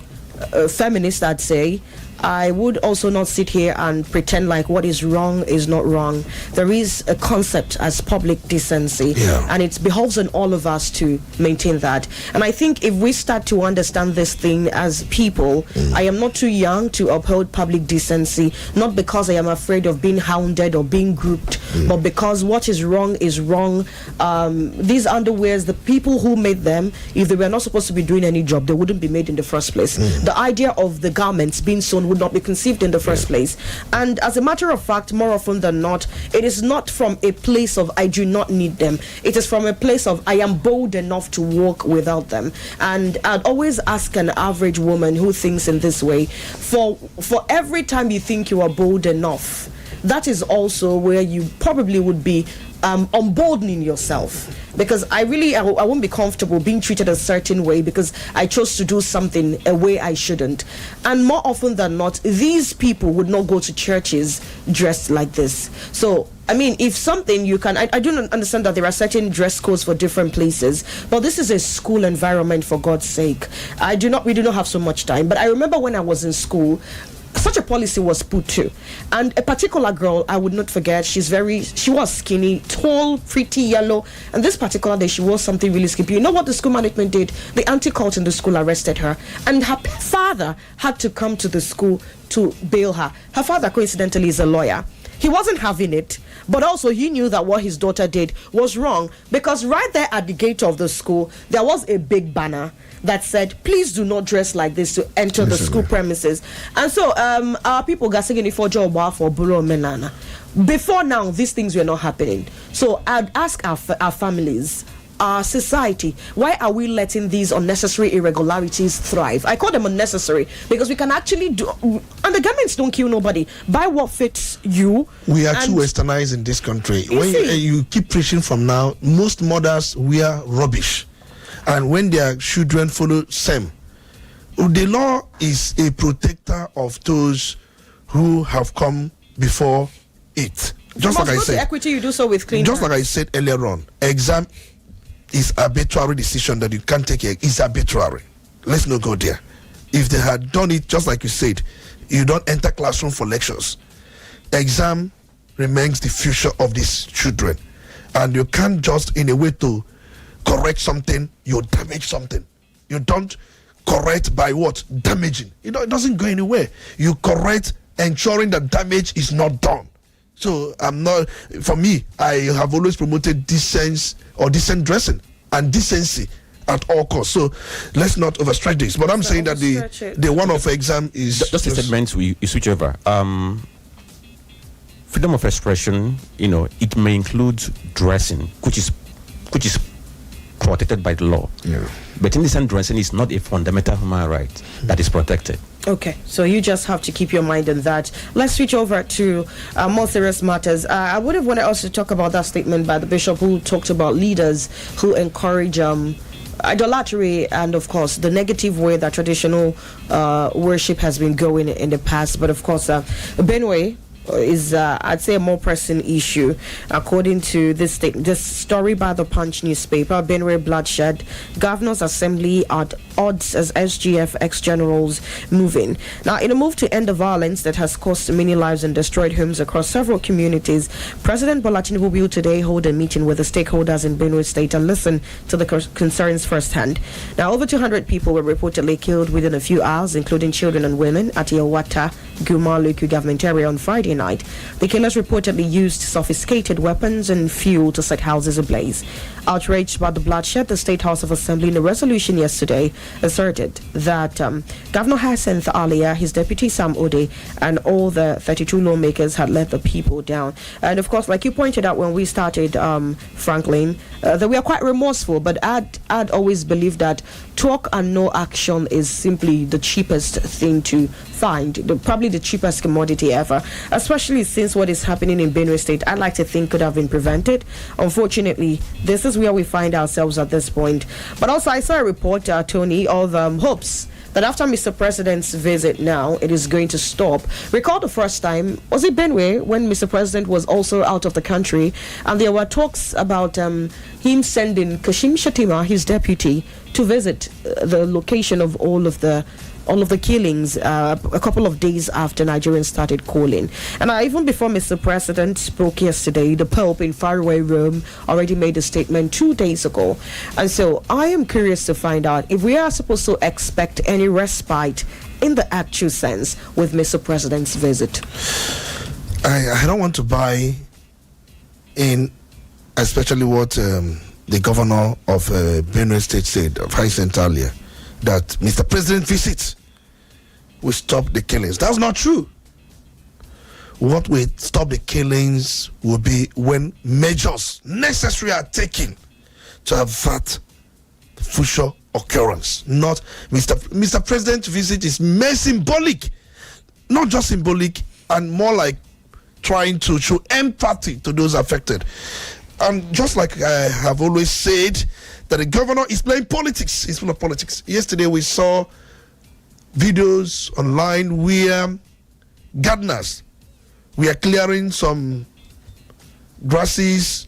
feminist, I'd say, I would also not sit here and pretend like what is wrong is not wrong. There is a concept as public decency, and it behoves on all of us to maintain that. And I think if we start to understand this thing as people, I am not too young to uphold public decency, not because I am afraid of being hounded or being grouped, but because what is wrong is wrong. These underwears, the people who made them, if they were not supposed to be doing any job, they wouldn't be made in the first place. The idea of the garments being sewn would not be conceived in the first place. And as a matter of fact, more often than not, it is not from a place of I do not need them. It is from a place of I am bold enough to walk without them. And I'd always ask an average woman who thinks in this way, for every time you think you are bold enough, that is also where you probably would be unboldening yourself, because I won't be comfortable being treated a certain way because I chose to do something a way I shouldn't. And more often than not, these people would not go to churches dressed like this. So I mean, if something you can, I do not understand that there are certain dress codes for different places, but this is a school environment, for God's sake. We do not have so much time, but I remember when I was in school, such a policy was put to, and a particular girl I would not forget, she was skinny, tall, pretty, yellow, and this particular day she wore something really skimpy. You know what the school management did? The anti-cult in the school arrested her, and her father had to come to the school to bail her. Her father coincidentally is a lawyer. He wasn't having it, but also he knew that what his daughter did was wrong, because right there at the gate of the school there was a big banner that said, please do not dress like this to enter the school premises. And so our people got singing for job for Buro Menana. Before now, these things were not happening. So I'd ask our families, our society? Why are we letting these unnecessary irregularities thrive? I call them unnecessary because we can actually do, and the governments don't kill nobody. Buy what fits you. We are too westernized in this country. When you keep preaching from now, most mothers wear rubbish, and when their children follow same. The law is a protector of those who have come before it. Just like I said, equity, you do so with clean just hands. like I said earlier on, exam is arbitrary decision that you can't take. It's arbitrary. Let's not go there. If they had done it just like you said, you don't enter classroom for lectures. Exam remains the future of these children, and you can't just in a way to correct something, you damage something. You don't correct by what? Damaging. It doesn't go anywhere. You correct ensuring that damage is not done. So for me, I have always promoted decent dressing and decency at all costs. So let's not overstretch this. But I'm saying that the one-off exam is just a statement we switch over. Freedom of expression, it may include dressing, which is protected by the law. Yeah. But indecent dressing is not a fundamental human right that is protected. Okay, so you just have to keep your mind on that. Let's switch over to more serious matters. I would have wanted us to talk about that statement by the bishop who talked about leaders who encourage idolatry and, of course, the negative way that traditional worship has been going in the past. But, of course, Benue is I'd say a more pressing issue. According to this story by the Punch newspaper, Benue bloodshed, Governor's Assembly at odds as SGF ex-generals moving. Now, in a move to end the violence that has cost many lives and destroyed homes across several communities, President Bola Tinubu will today hold a meeting with the stakeholders in Benue State and listen to the concerns firsthand. Now, over 200 people were reportedly killed within a few hours, including children and women, at Yawata, Guma, Luku government area on Friday night. The killers reportedly used sophisticated weapons and fuel to set houses ablaze. Outraged by the bloodshed, the State House of Assembly in a resolution yesterday asserted that Governor Hyacinth Alia, his deputy Sam Ode, and all the 32 lawmakers had let the people down. And of course, like you pointed out when we started, Franklin, that we are quite remorseful, but I'd always believed that talk and no action is simply the cheapest thing to find, probably the cheapest commodity ever, especially since what is happening in Benue State, I'd like to think could have been prevented. Unfortunately, this is where we find ourselves at this point. But also, I saw a report, Tony, of hopes that after Mr. President's visit now, it is going to stop. Recall the first time, was it Benue, when Mr. President was also out of the country, and there were talks about him sending Kashim Shatima, his deputy, to visit the location of all of the killings a couple of days after Nigerians started calling. And even before Mr. President spoke yesterday, the Pope in faraway Rome already made a statement 2 days ago. And so I am curious to find out if we are supposed to expect any respite in the actual sense with Mr. President's visit. I don't want to buy in, especially what the governor of Benue State said, of Hyacinth earlier, that Mr. President visit will stop the killings. That's not true. What will stop the killings will be when measures necessary are taken to avert future occurrence. Not Mr. President's visit is mere symbolic, not just symbolic, and more like trying to show empathy to those affected. And just like I have always said, that the governor is playing politics. He's full of politics. Yesterday we saw videos online where gardeners were clearing some grasses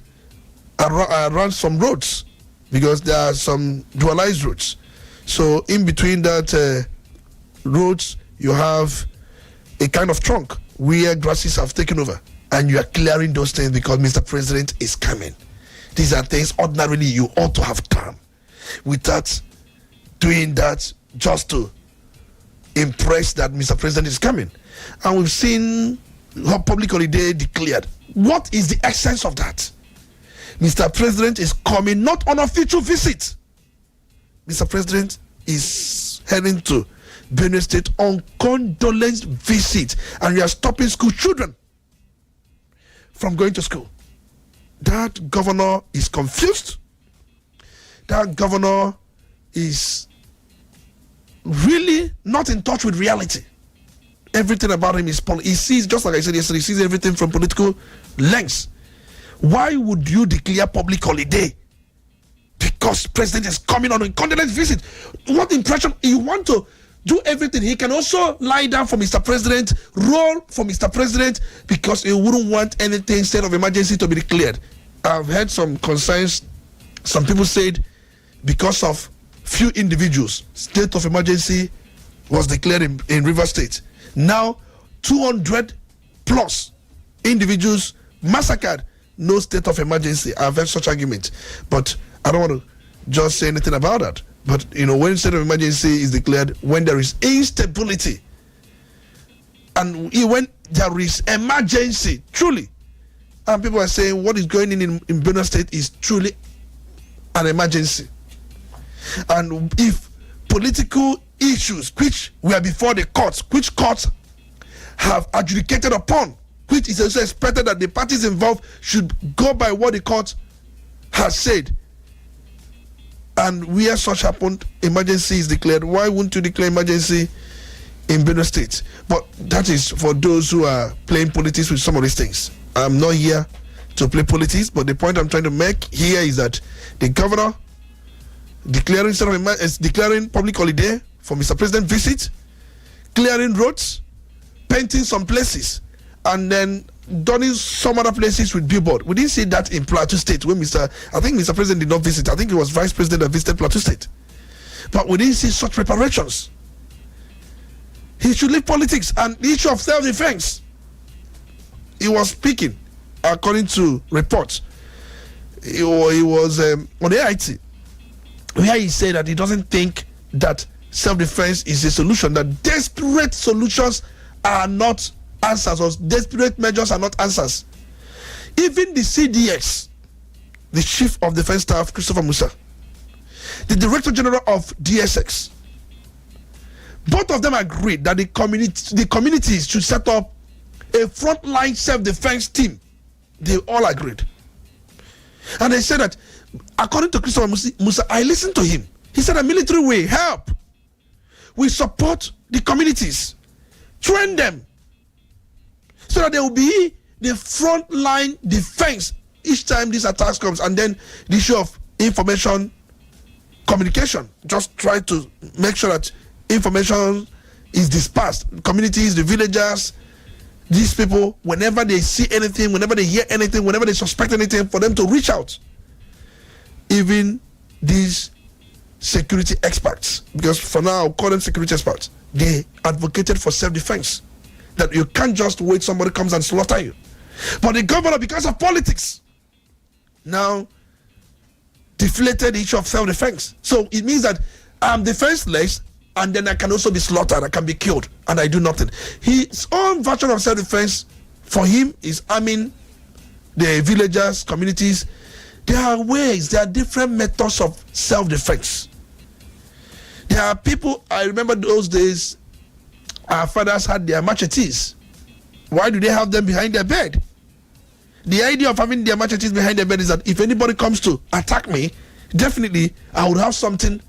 around some roads because there are some dualized roads. So in between that roads, you have a kind of trunk where grasses have taken over, and you are clearing those things because Mr. President is coming. These are things ordinarily you ought to have done without doing that just to impress that Mr. President is coming. And we've seen public holiday declared. What is the essence of that? Mr. President is coming not on a official visit. Mr. President is heading to Benue State on condolence visit, and we are stopping school children from going to school. That governor is confused. that governor is really not in touch with reality. Everything about him is he sees, just like I said yesterday, he sees everything from political lens. Why would you declare public holiday? Because president is coming on a condolence visit. What impression? You want to do everything. He can also lie down for Mr. President, roll for Mr. President, because he wouldn't want anything state of emergency to be declared. I've heard some concerns. Some people said because of few individuals, state of emergency was declared in Rivers State. Now 200 plus individuals massacred, no state of emergency. I've heard such argument, but I don't want to just say anything about that. But when state of emergency is declared, when there is instability, and when there is emergency, truly, and people are saying what is going in Benue State is truly an emergency. And if political issues which were before the courts, which courts have adjudicated upon, which is also expected that the parties involved should go by what the court has said, and where such happened, emergency is declared. Why wouldn't you declare emergency in Benue State? But that is for those who are playing politics with some of these things. I'm not here to play politics, but the point I'm trying to make here is that the governor declaring public holiday for Mr. President visit, clearing roads, painting some places, and then donning some other places with billboard. We didn't see that in Plateau State when I think Mr. President did not visit. I think it was Vice President that visited Plateau State. But we didn't see such preparations. He should leave politics and the issue of self-defense. He was speaking, according to reports. He was on AIT, where he said that he doesn't think that self-defense is a solution, that desperate solutions are not answers, or desperate measures are not answers. Even the CDX, the Chief of Defense Staff, Christopher Musa, the Director General of DSX, both of them agreed that the communities should set up a frontline self-defense team. They all agreed. And they said that, according to Christopher Musa, I listened to him. He said a military way help. We support the communities, train them, so that there will be the frontline defense each time these attacks comes. And then the issue of information communication, just try to make sure that information is dispersed. Communities, the villagers, these people, whenever they see anything, whenever they hear anything, whenever they suspect anything, for them to reach out. Even these security experts, because for now I'll call them security experts, they advocated for self-defense, that you can't just wait somebody comes and slaughter you. But the governor, because of politics, now deflated the issue of self-defense. So it means that I'm defenseless, and then I can also be slaughtered, I can be killed, and I do nothing. His own version of self-defense for him is arming the villagers, communities. There are ways, there are different methods of self-defense. There are people, I remember those days, our fathers had their machetes. Why do they have them behind their bed? The idea of having their machetes behind their bed is that if anybody comes to attack me, definitely I would have something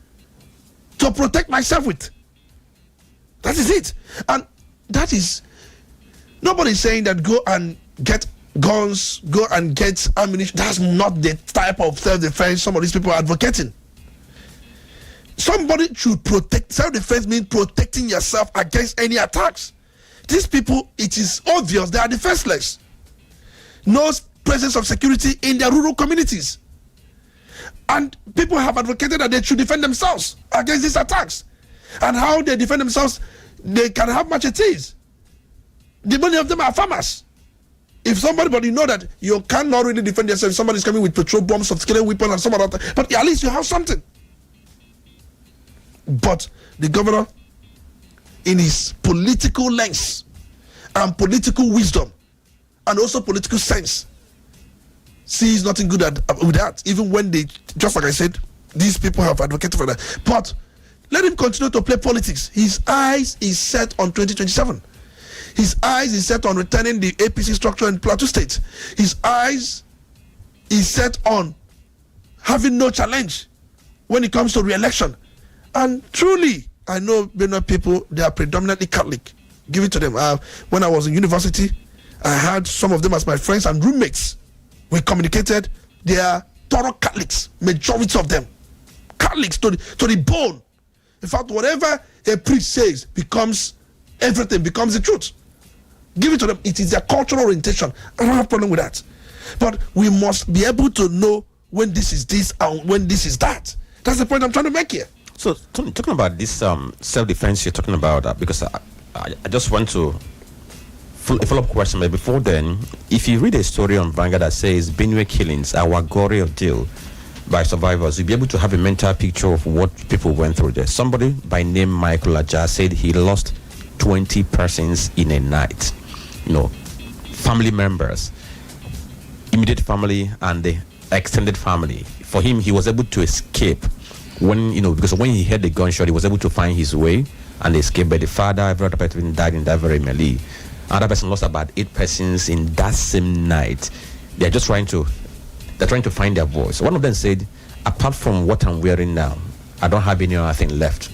to protect myself with. That is it. And that is, nobody's saying that go and get guns, go and get ammunition. That's not the type of self-defense some of these people are advocating. Somebody should protect. Self-defense means protecting yourself against any attacks. These people, it is obvious they are defenseless. No presence of security in their rural communities. And people have advocated that they should defend themselves against these attacks. And how they defend themselves, they can have machetes. The many of them are farmers. If somebody, but you know that you cannot really defend yourself, somebody's coming with petrol bombs, sophisticated weapons, and some other, but at least you have something. But the governor, in his political lens and political wisdom and also political sense, sees nothing good with that, even when they, just like I said, these people have advocated for that. But let him continue to play politics. His eyes is set on 2027. His eyes is set on returning the APC structure in Plateau State. His eyes is set on having no challenge when it comes to re-election. And truly, I know Benue people, they are predominantly Catholic. Give it to them. When I was in university, I had some of them as my friends and roommates. We communicated. They are thorough Catholics, majority of them. Catholics to the bone. In fact, whatever a priest says becomes everything, becomes the truth. Give it to them. It is their cultural orientation. I don't have a problem with that. But we must be able to know when this is this and when this is that. That's the point I'm trying to make here. So, Tony, talking about this self-defense you're talking about, because I just want to a follow-up question. But before then, if you read a story on Vanguard that says Benue killings, our gory ordeal by survivors, you'll be able to have a mental picture of what people went through there. Somebody by name Michael Aja said he lost 20 persons in a night. Family members, immediate family, and the extended family. For him, he was able to escape because when he heard the gunshot, he was able to find his way and escape. But the father, every other person died in that very melee. Another person lost about 8 persons in that same night. They're trying to find their voice. One of them said, apart from what I'm wearing now, I don't have any other thing left.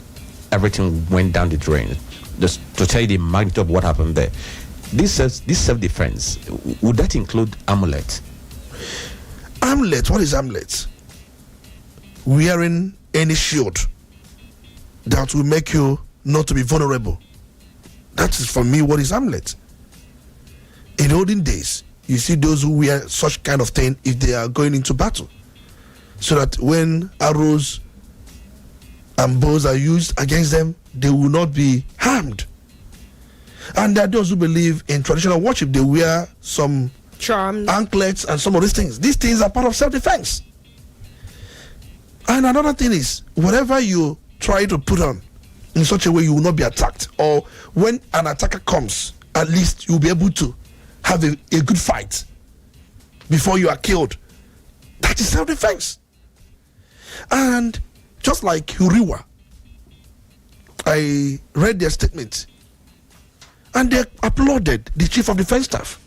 Everything went down the drain. Just to tell you the magnitude of what happened there. This self-defense, would that include amulet? Amulet? What is amulet? Wearing any shield that will make you not to be vulnerable. That is for me what is amulet. In olden days, you see those who wear such kind of thing if they are going into battle, so that when arrows and bows are used against them, they will not be harmed. And there are those who believe in traditional worship. They wear some charms, anklets, and some of these things. These things are part of self-defense. And another thing is, whatever you try to put on in such a way, you will not be attacked. Or when an attacker comes, at least you'll be able to have a good fight before you are killed. That is self-defense. And just like Uriwa, I read their statement, and they applauded the Chief of Defense Staff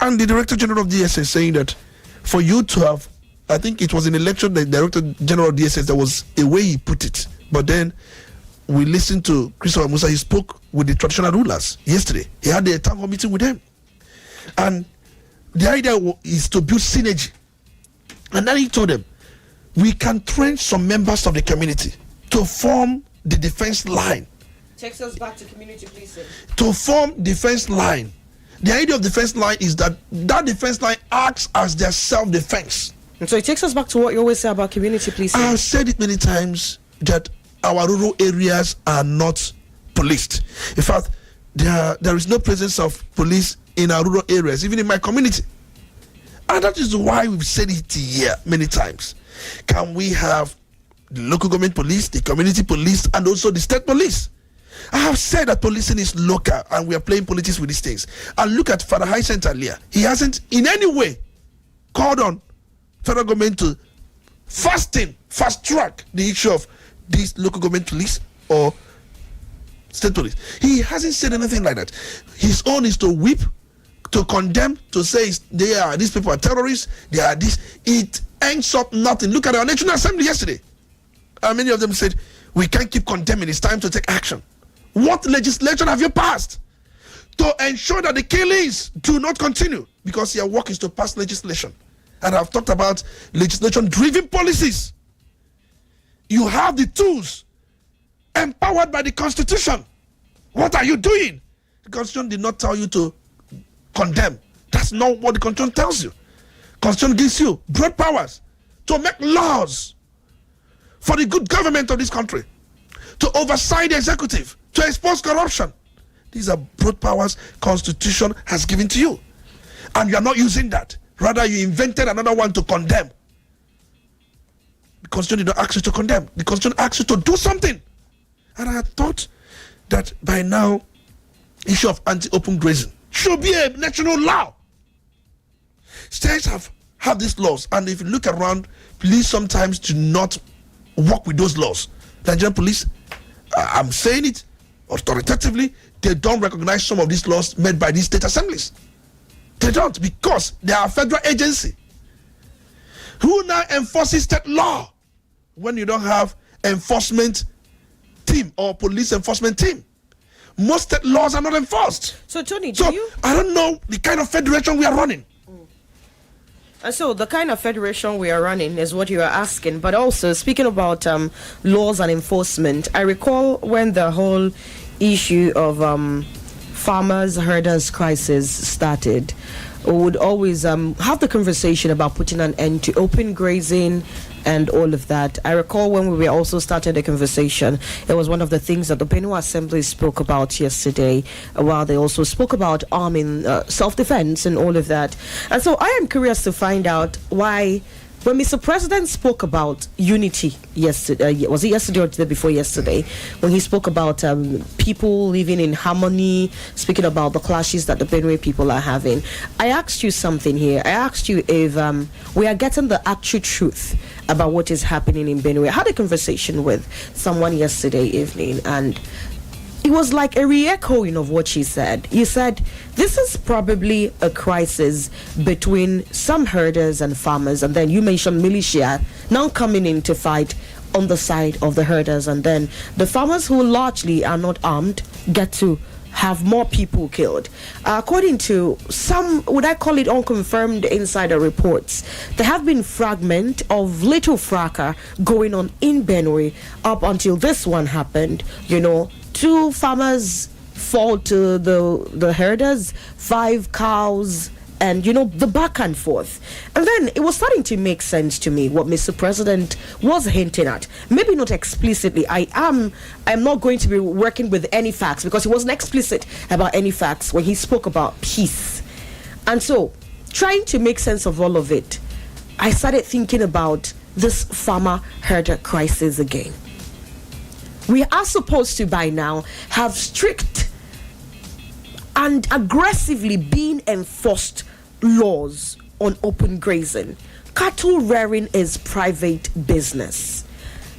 and the Director General of DSS, saying that for you to have, I think it was in the lecture, the Director General of DSS, there was a way he put it. But then we listened to Christopher Musa. He spoke with the traditional rulers yesterday. He had a town hall meeting with them. And the idea is to build synergy. And then he told them, we can train some members of the community to form the defense line. Takes us back to community policing. To form defense line. The idea of defense line is that defense line acts as their self-defense. And so it takes us back to what you always say about community policing. I have said it many times that our rural areas are not policed. In fact, there is no presence of police in our rural areas, even in my community. And that is why we've said it here many times. Can we have the local government police, the community police, and also the state police? I have said that policing is local, and we are playing politics with these things. And look at Father Hyacinth earlier. He hasn't in any way called on federal government to fast track the issue of these local government police or state police. He hasn't said anything like that. His own is to whip, to condemn, to say these people are terrorists, they are this. It ends up nothing. Look at our National Assembly yesterday. Many of them said, we can't keep condemning, it's time to take action. What legislation have you passed to ensure that the killings do not continue? Because your work is to pass legislation. And I've talked about legislation-driven policies. You have the tools empowered by the Constitution. What are you doing? The Constitution did not tell you to condemn. That's not what the Constitution tells you. Constitution gives you broad powers to make laws for the good government of this country, to oversight the executive, to expose corruption. These are broad powers Constitution has given to you. And you are not using that. Rather, you invented another one to condemn. The Constitution did not ask you to condemn. The Constitution asked you to do something. And I thought that by now, issue of anti-open grazing should be a national law. States have these laws, and if you look around, police sometimes do not work with those laws. Nigerian police, I'm saying it authoritatively, they don't recognize some of these laws made by these state assemblies. They don't, because they are a federal agency who now enforces state law. when you don't have enforcement team or police enforcement team. Most state laws are not enforced. So, Tony, I don't know the kind of federation we are running. And so the kind of federation we are running is what you are asking. But also, speaking about laws and enforcement, I recall when the whole issue of farmers, herders crisis started, we would always have the conversation about putting an end to open grazing and all of that. I recall when we were also starting the conversation, it was one of the things that the Benue Assembly spoke about yesterday, while they also spoke about arming, self-defense and all of that. And so I am curious to find out why, when Mr. President spoke about unity yesterday, was it yesterday or the day before yesterday, when he spoke about people living in harmony, speaking about the clashes that the Benue people are having, I asked you something here. I asked you if we are getting the actual truth about what is happening in Benue. I had a conversation with someone yesterday evening, and it was like a re-echoing of what she said. You said, this is probably a crisis between some herders and farmers, and then you mentioned militia now coming in to fight on the side of the herders, and then the farmers who largely are not armed get to have more people killed. According to some, would I call it unconfirmed insider reports, there have been fragments of little fracas going on in Benue up until this one happened. 2 farmers fall to the herders, 5 cows, and the back and forth. And then it was starting to make sense to me what Mr. President was hinting at. Maybe not explicitly. I'm not going to be working with any facts, because he wasn't explicit about any facts when he spoke about peace. And so, trying to make sense of all of it, I started thinking about this farmer herder crisis again. We are supposed to by now have strict and aggressively being enforced laws on open grazing. Cattle rearing is private business.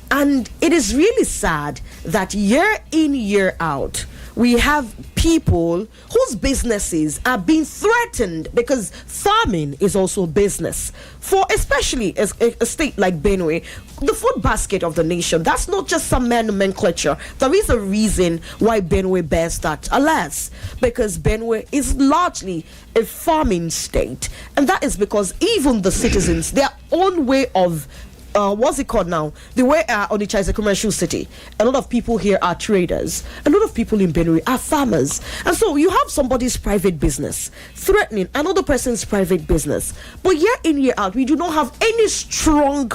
And it is really sad that year in, year out, we have people whose businesses are being threatened, because farming is also business. For especially a state like Benue, the food basket of the nation, that's not just some nomenclature. There is a reason why Benue bears that, alas, because Benue is largely a farming state. And that is because even the citizens, their own way of what's it called now? The way Onitsha is a commercial city. A lot of people here are traders. A lot of people in Benue are farmers. And so you have somebody's private business threatening another person's private business. But year in, year out, we do not have any strong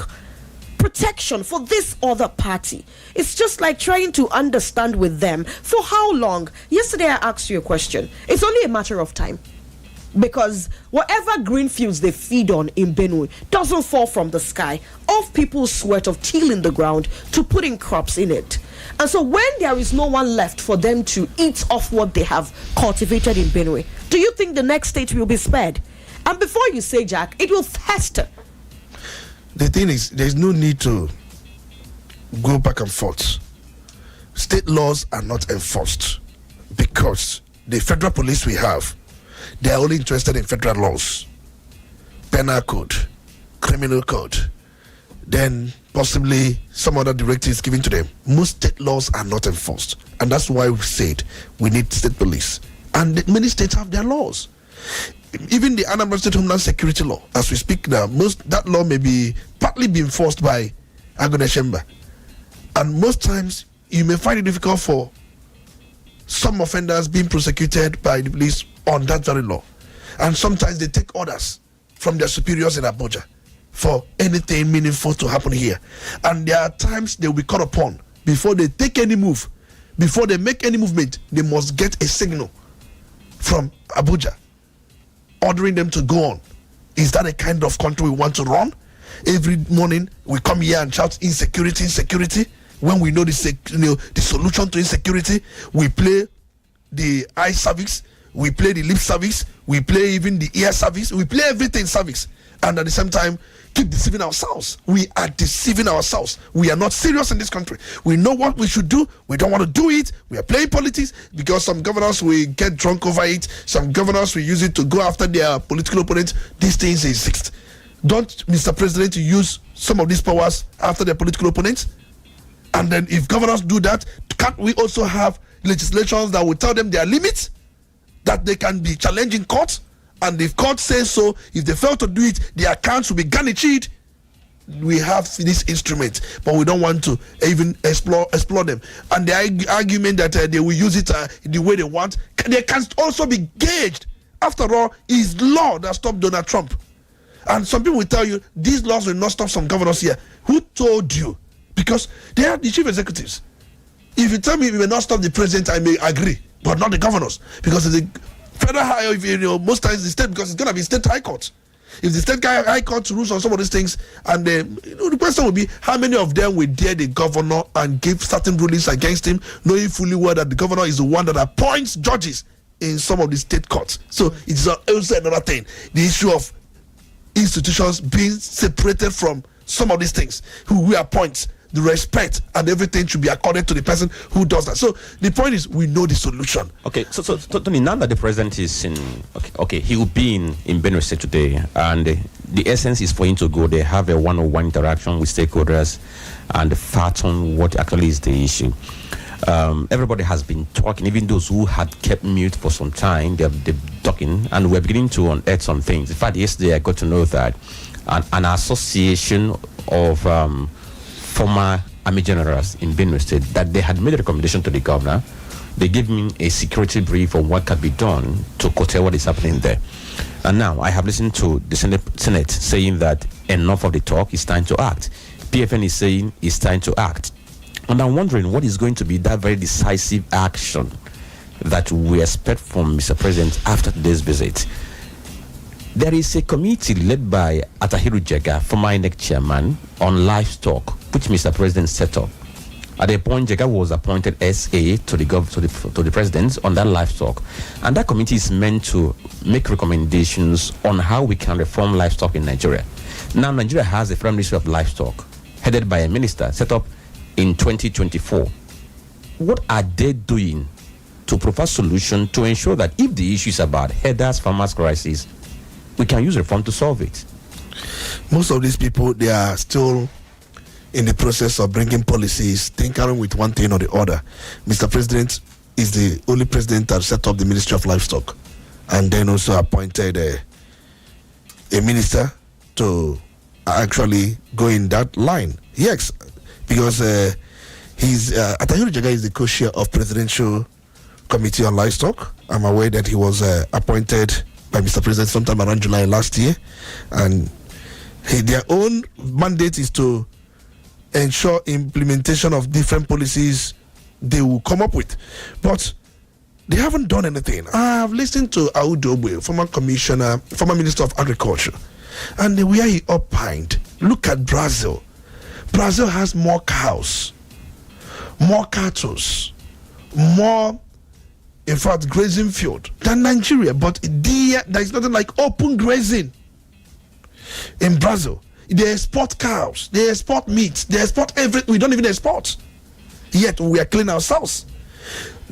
protection for this other party. It's just like trying to understand with them for how long. Yesterday I asked you a question. It's only a matter of time, because whatever green fields they feed on in Benue doesn't fall from the sky off people's sweat of tilling the ground to putting crops in it. And so when there is no one left for them to eat off what they have cultivated in Benue, do you think the next state will be spared? And before you say, Jack, it will fester. The thing is, there's no need to go back and forth. State laws are not enforced because the federal police we have, they are only interested in federal laws, penal code, criminal code, then possibly some other directives given to them. Most state laws are not enforced, and that's why we said we need state police. And many states have their laws. Even the Anambra State Homeland Security Law, as we speak now, that law may be partly be enforced by Agoneshemba, and most times you may find it difficult for some offenders being prosecuted by the police on that very law. And sometimes they take orders from their superiors in Abuja for anything meaningful to happen here. And there are times they will be called upon before they take any move, before they make any movement, they must get a signal from Abuja ordering them to go on. Is that a kind of country we want to run? Every morning we come here and shout insecurity, insecurity. When we know the solution to insecurity, we play the eye service, we play the lip service, we play even the ear service, we play everything service, and at the same time keep deceiving ourselves. We are deceiving ourselves. We are not serious in this country. We know what we should do, we don't want to do it. We are playing politics because some governors will get drunk over it, some governors will use it to go after their political opponents. These things exist. Don't Mr. President use some of these powers after their political opponents? And then if governors do that, can't we also have legislations that will tell them their limits, that they can be challenged in court? And if court says so, if they fail to do it, their accounts will be garnished. We have this instrument, but we don't want to even explore them. And the argument that they will use it the way they want, they can also be gauged. After all, it's law that stopped Donald Trump. And some people will tell you these laws will not stop some governors here. Who told you? Because they are the chief executives. If you tell me we will not stop the president, I may agree, but not the governors, because it's a federal high, most times the state, because it's going to be state high court. If the state high court rules on some of these things, and the question will be how many of them will dare the governor and give certain rulings against him, knowing fully well that the governor is the one that appoints judges in some of the state courts. So it's also another thing, the issue of institutions being separated from some of these things, who we appoint, the respect and everything should be accorded to the person who does that. So the point is, we know the solution. Okay, so Tony, now that the president is in, okay, he will be in Benue State today, and the essence is for him to go there, have a one-on-one interaction with stakeholders, and fathom what actually is the issue. Everybody has been talking, even those who had kept mute for some time, they're talking, and we're beginning to unearth some things. In fact, yesterday I got to know that an association of former army generals in Benue State, that they had made a recommendation to the governor. They gave me a security brief on what can be done to curtail what is happening there. And now I have listened to the Senate saying that enough of the talk, is time to act. PFN is saying it's time to act. And I'm wondering what is going to be that very decisive action that we expect from Mr. President after today's visit. There is a committee led by Atahiru Jega, former INEC chairman, on livestock, which Mr. President set up. At a point, Jega was appointed SA to the president on that livestock. And that committee is meant to make recommendations on how we can reform livestock in Nigeria. Now, Nigeria has a Federal Ministry of Livestock, headed by a minister, set up in 2024. What are they doing to provide solution to ensure that if the issue is about herders, farmers crisis, we can use reform to solve it? Most of these people, they are still in the process of bringing policies, tinkering with one thing or the other. Mr. President is the only president that set up the Ministry of Livestock, and then also appointed a minister to actually go in that line. Yes, because Atahiru Jega is the co-chair of Presidential Committee on Livestock. I'm aware that he was appointed by Mr. President sometime around July last year, and their own mandate is to ensure implementation of different policies they will come up with, but they haven't done anything. I have listened to Audobwe, former Minister of Agriculture, and the way he opined. Look at Brazil. Brazil has more cows, more cattle, more, in fact, grazing field than Nigeria, but there is nothing like open grazing in Brazil. They export cows, they export meat, they export everything. We don't even export, yet we are cleaning ourselves.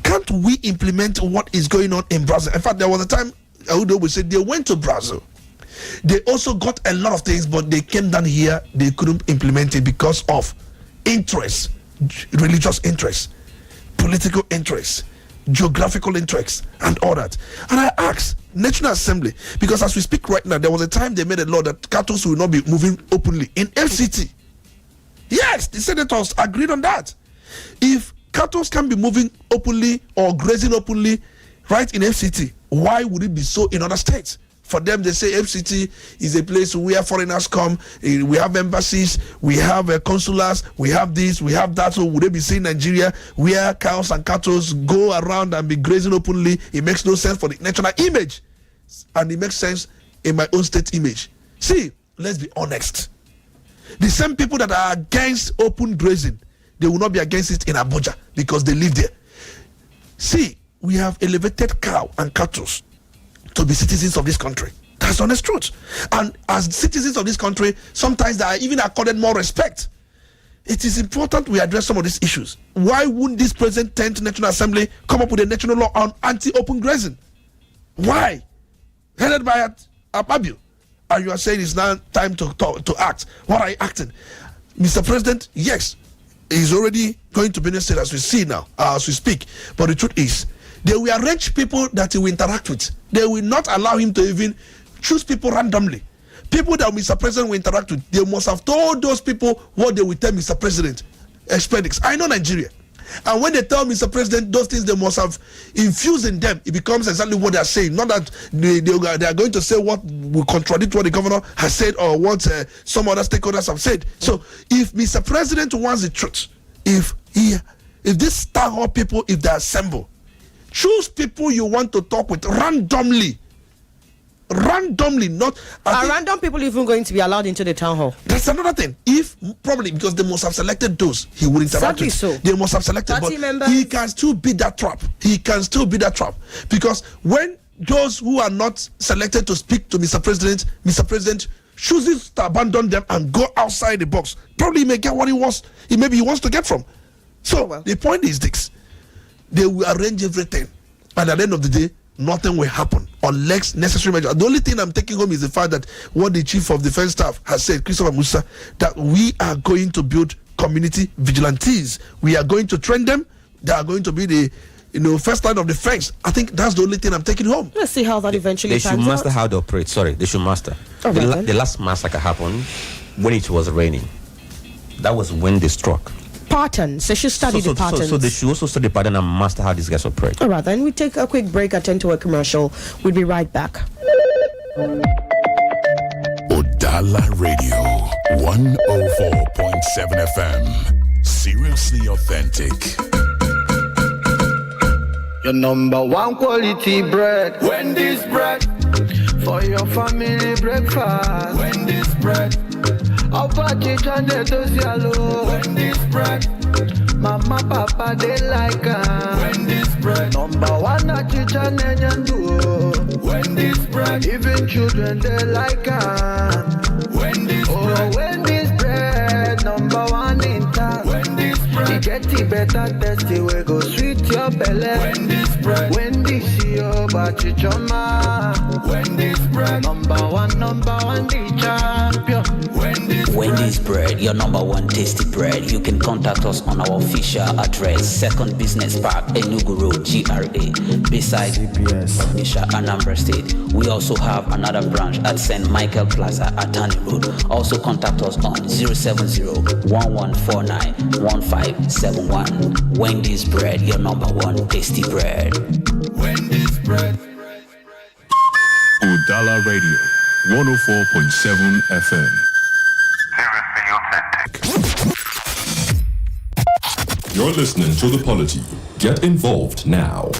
Can't we implement what is going on in Brazil? In fact, there was a time Audo would say they went to Brazil. They also got a lot of things, but they came down here, they couldn't implement it because of interest, religious interest, political interest, geographical interests, and all that. And I asked National Assembly, because as we speak right now, there was a time they made a law that cattle will not be moving openly in FCT. Yes, the senators agreed on that. If cattle can be moving openly or grazing openly right in FCT, why would it be so in other states? For them, they say FCT is a place where foreigners come. We have embassies, we have consulars, we have this, we have that. So would they be seeing Nigeria where cows and cattle go around and be grazing openly? It makes no sense for the national image, and it makes sense in my own state image. See, let's be honest. The same people that are against open grazing, they will not be against it in Abuja because they live there. See, we have elevated cow and cattle to be citizens of this country. That's the honest truth. And as citizens of this country, sometimes they are even accorded more respect. It is important we address some of these issues. Why wouldn't this present 10th National Assembly come up with a national law on anti-open grazing? Why? Headed by Ababio. and you are saying it's now time to act. What are you acting? Mr. President, yes, he's already going to Benin State as we see now, as we speak. But the truth is, they will arrange people that he will interact with. They will not allow him to even choose people randomly. People that Mr. President will interact with, they must have told those people what they will tell Mr. President. Expedix. I know Nigeria. And when they tell Mr. President those things, they must have infused in them. It becomes exactly what they are saying. Not that they are going to say what will contradict what the governor has said or what some other stakeholders have said. So if Mr. President wants the truth, if this town hall people, if they assemble, choose people you want to talk with randomly. Not are random people even going to be allowed into the town hall? That's another thing. If probably because they must have selected those he would interact with. So. They must have selected, but members. He can still beat that trap. Because when those who are not selected to speak to Mr. President chooses to abandon them and go outside the box, probably he may get what he wants to get from. So the point is this: they will arrange everything, and at the end of the day, nothing will happen unless necessary measures. The only thing I'm taking home is the fact that what the Chief of Defense Staff has said, Christopher Musa, that we are going to build community vigilantes. We are going to train them. They are going to be the first line of defense. I think that's the only thing I'm taking home. Let's see how that eventually pans out. They should master how to operate. They should master. The last massacre happened when it was raining. That was when they struck. Patterns. They should study the patterns. So they should also study the pattern and master how these guys operate. All right, then we take a quick break, attend to a commercial. We'll be right back. Udala Radio 104.7 FM. Seriously authentic. Your number one quality bread. Wendy's bread. For your family breakfast. Wendy's bread. Wendy's bread. Mama, Papa, they like Wendy's bread. Number one at kitchen and do. Wendy's bread. Even children, they like Wendy's bread. Wendy's bread. Number one in town. Wendy's bread. You get it better, tasty, we go sweet your belly. Wendy's bread. Wendy's your bachichoma. Wendy's bread. Number one, the champion. Wendy's bread, your number one tasty bread. You can contact us on our official address, 2nd Business Park, Enugu Road, GRA, beside Onitsha, Anambra State. We also have another branch at St. Michael Plaza, Atani Road. Also contact us on 070-1149-1571. Wendy's bread, your number one tasty bread. Wendy's bread. Udala Radio 104.7 FM. You're listening to the Polity. Get involved now.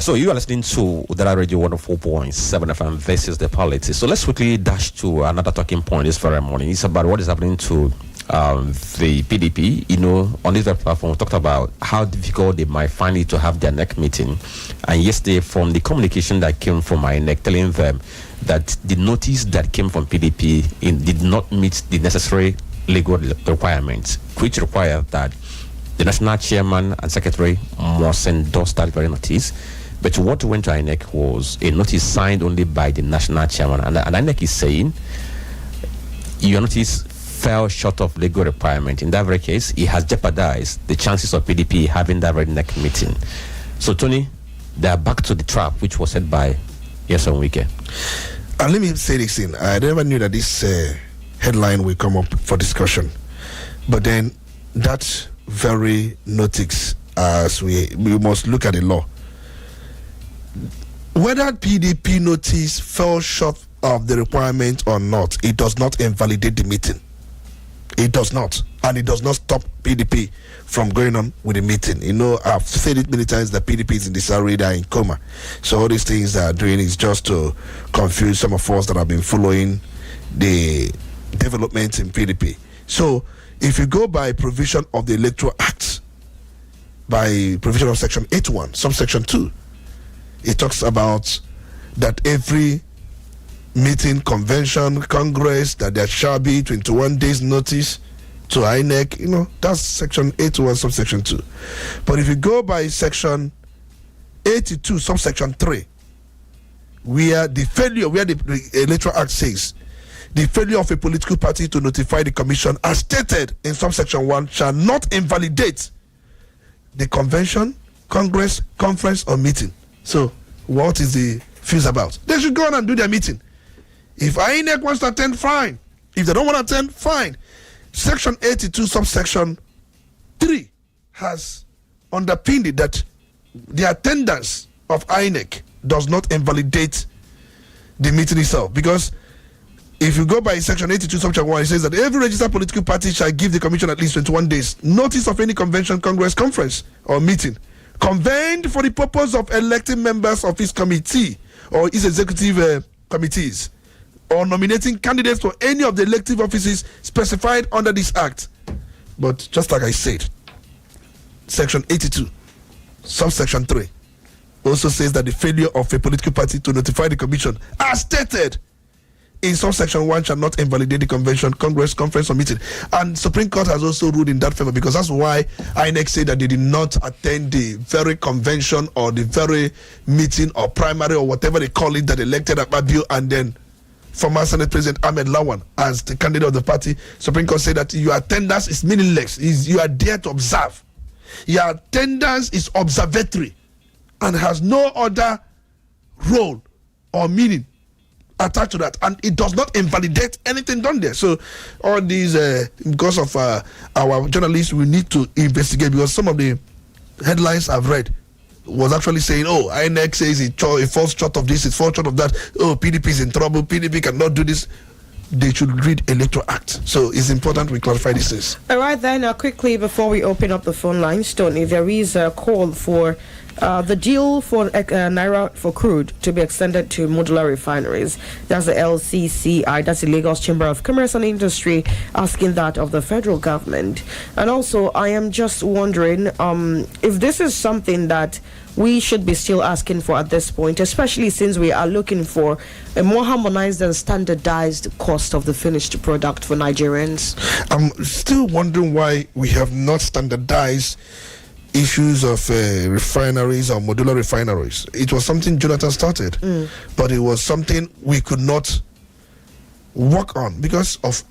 So you are listening to Udala Radio 104.7 FM. This is the Polity. So let's quickly dash to another talking point this very morning. It's about what is happening to the PDP. On this platform, we talked about how difficult they might find it to have their next meeting. And yesterday, from the communication that came from my neck, telling them that the notice that came from PDP did not meet the necessary legal requirements, which require that the national chairman and secretary must endorse that very notice. But what went to INEC was a notice signed only by the national chairman. And INEC is saying your notice fell short of legal requirement. In that very case, it has jeopardized the chances of PDP having that very next meeting. So, Tony, they are back to the trap which was set by Nyesom Wike. And let me say this thing. I never knew that this headline will come up for discussion. But then that very notice, as we must look at the law. Whether PDP notice fell short of the requirement or not, it does not invalidate the meeting. It does not. and it does not stop PDP from going on with the meeting. You know, I've said it many times that PDP is in disarray, they are in coma. So all these things they are doing is just to confuse some of us that have been following the developments in PDP. So if you go by provision of the Electoral Act, by provision of Section 81, subsection 2, it talks about that every meeting, convention, congress, that there shall be 21 days notice to INEC. You know, that's Section 81, subsection 2. But if you go by Section 82, subsection 3, where the Electoral Act says, the failure of a political party to notify the commission as stated in subsection 1 shall not invalidate the convention, congress, conference, or meeting. So, what is the fuse about? They should go on and do their meeting. If INEC wants to attend, fine. If they don't want to attend, fine. Section 82, subsection 3 has underpinned it that the attendance of INEC does not invalidate the meeting itself. Because if you go by Section 82, subsection 1, it says that every registered political party shall give the commission at least 21 days notice of any convention, congress, conference, or meeting convened for the purpose of electing members of its committee or its executive committees, or nominating candidates for any of the elective offices specified under this act. But just like I said, Section 82, subsection 3 also says that the failure of a political party to notify the commission as stated in subsection 1 shall not invalidate the convention, congress, conference, or meeting. And Supreme Court has also ruled in that favor, because that's why INEC said that they did not attend the very convention or the very meeting or primary or whatever they call it that elected Akpabio and then former Senate President Ahmed Lawan as the candidate of the party. Supreme Court said that your attendance is meaningless. You are there to observe. Your attendance is observatory and has no other role or meaning attached to that, and it does not invalidate anything done there. So all these because of our journalists, we need to investigate, because some of the headlines I've read was actually saying, oh, INEC says it falls short of this, it falls short of that, oh, PDP is in trouble, PDP cannot do this. They should read Electoral Act. So it's important we clarify these things. All right, then quickly before we open up the phone lines, Tony, there is a call for the deal for Naira for crude to be extended to modular refineries. That's the LCCI, that's the Lagos Chamber of Commerce and Industry, asking that of the federal government. And also, I am just wondering if this is something that we should be still asking for at this point, especially since we are looking for a more harmonized and standardized cost of the finished product for Nigerians. I'm still wondering why we have not standardized issues of refineries or modular refineries. It was something Jonathan started, but it was something we could not work on because of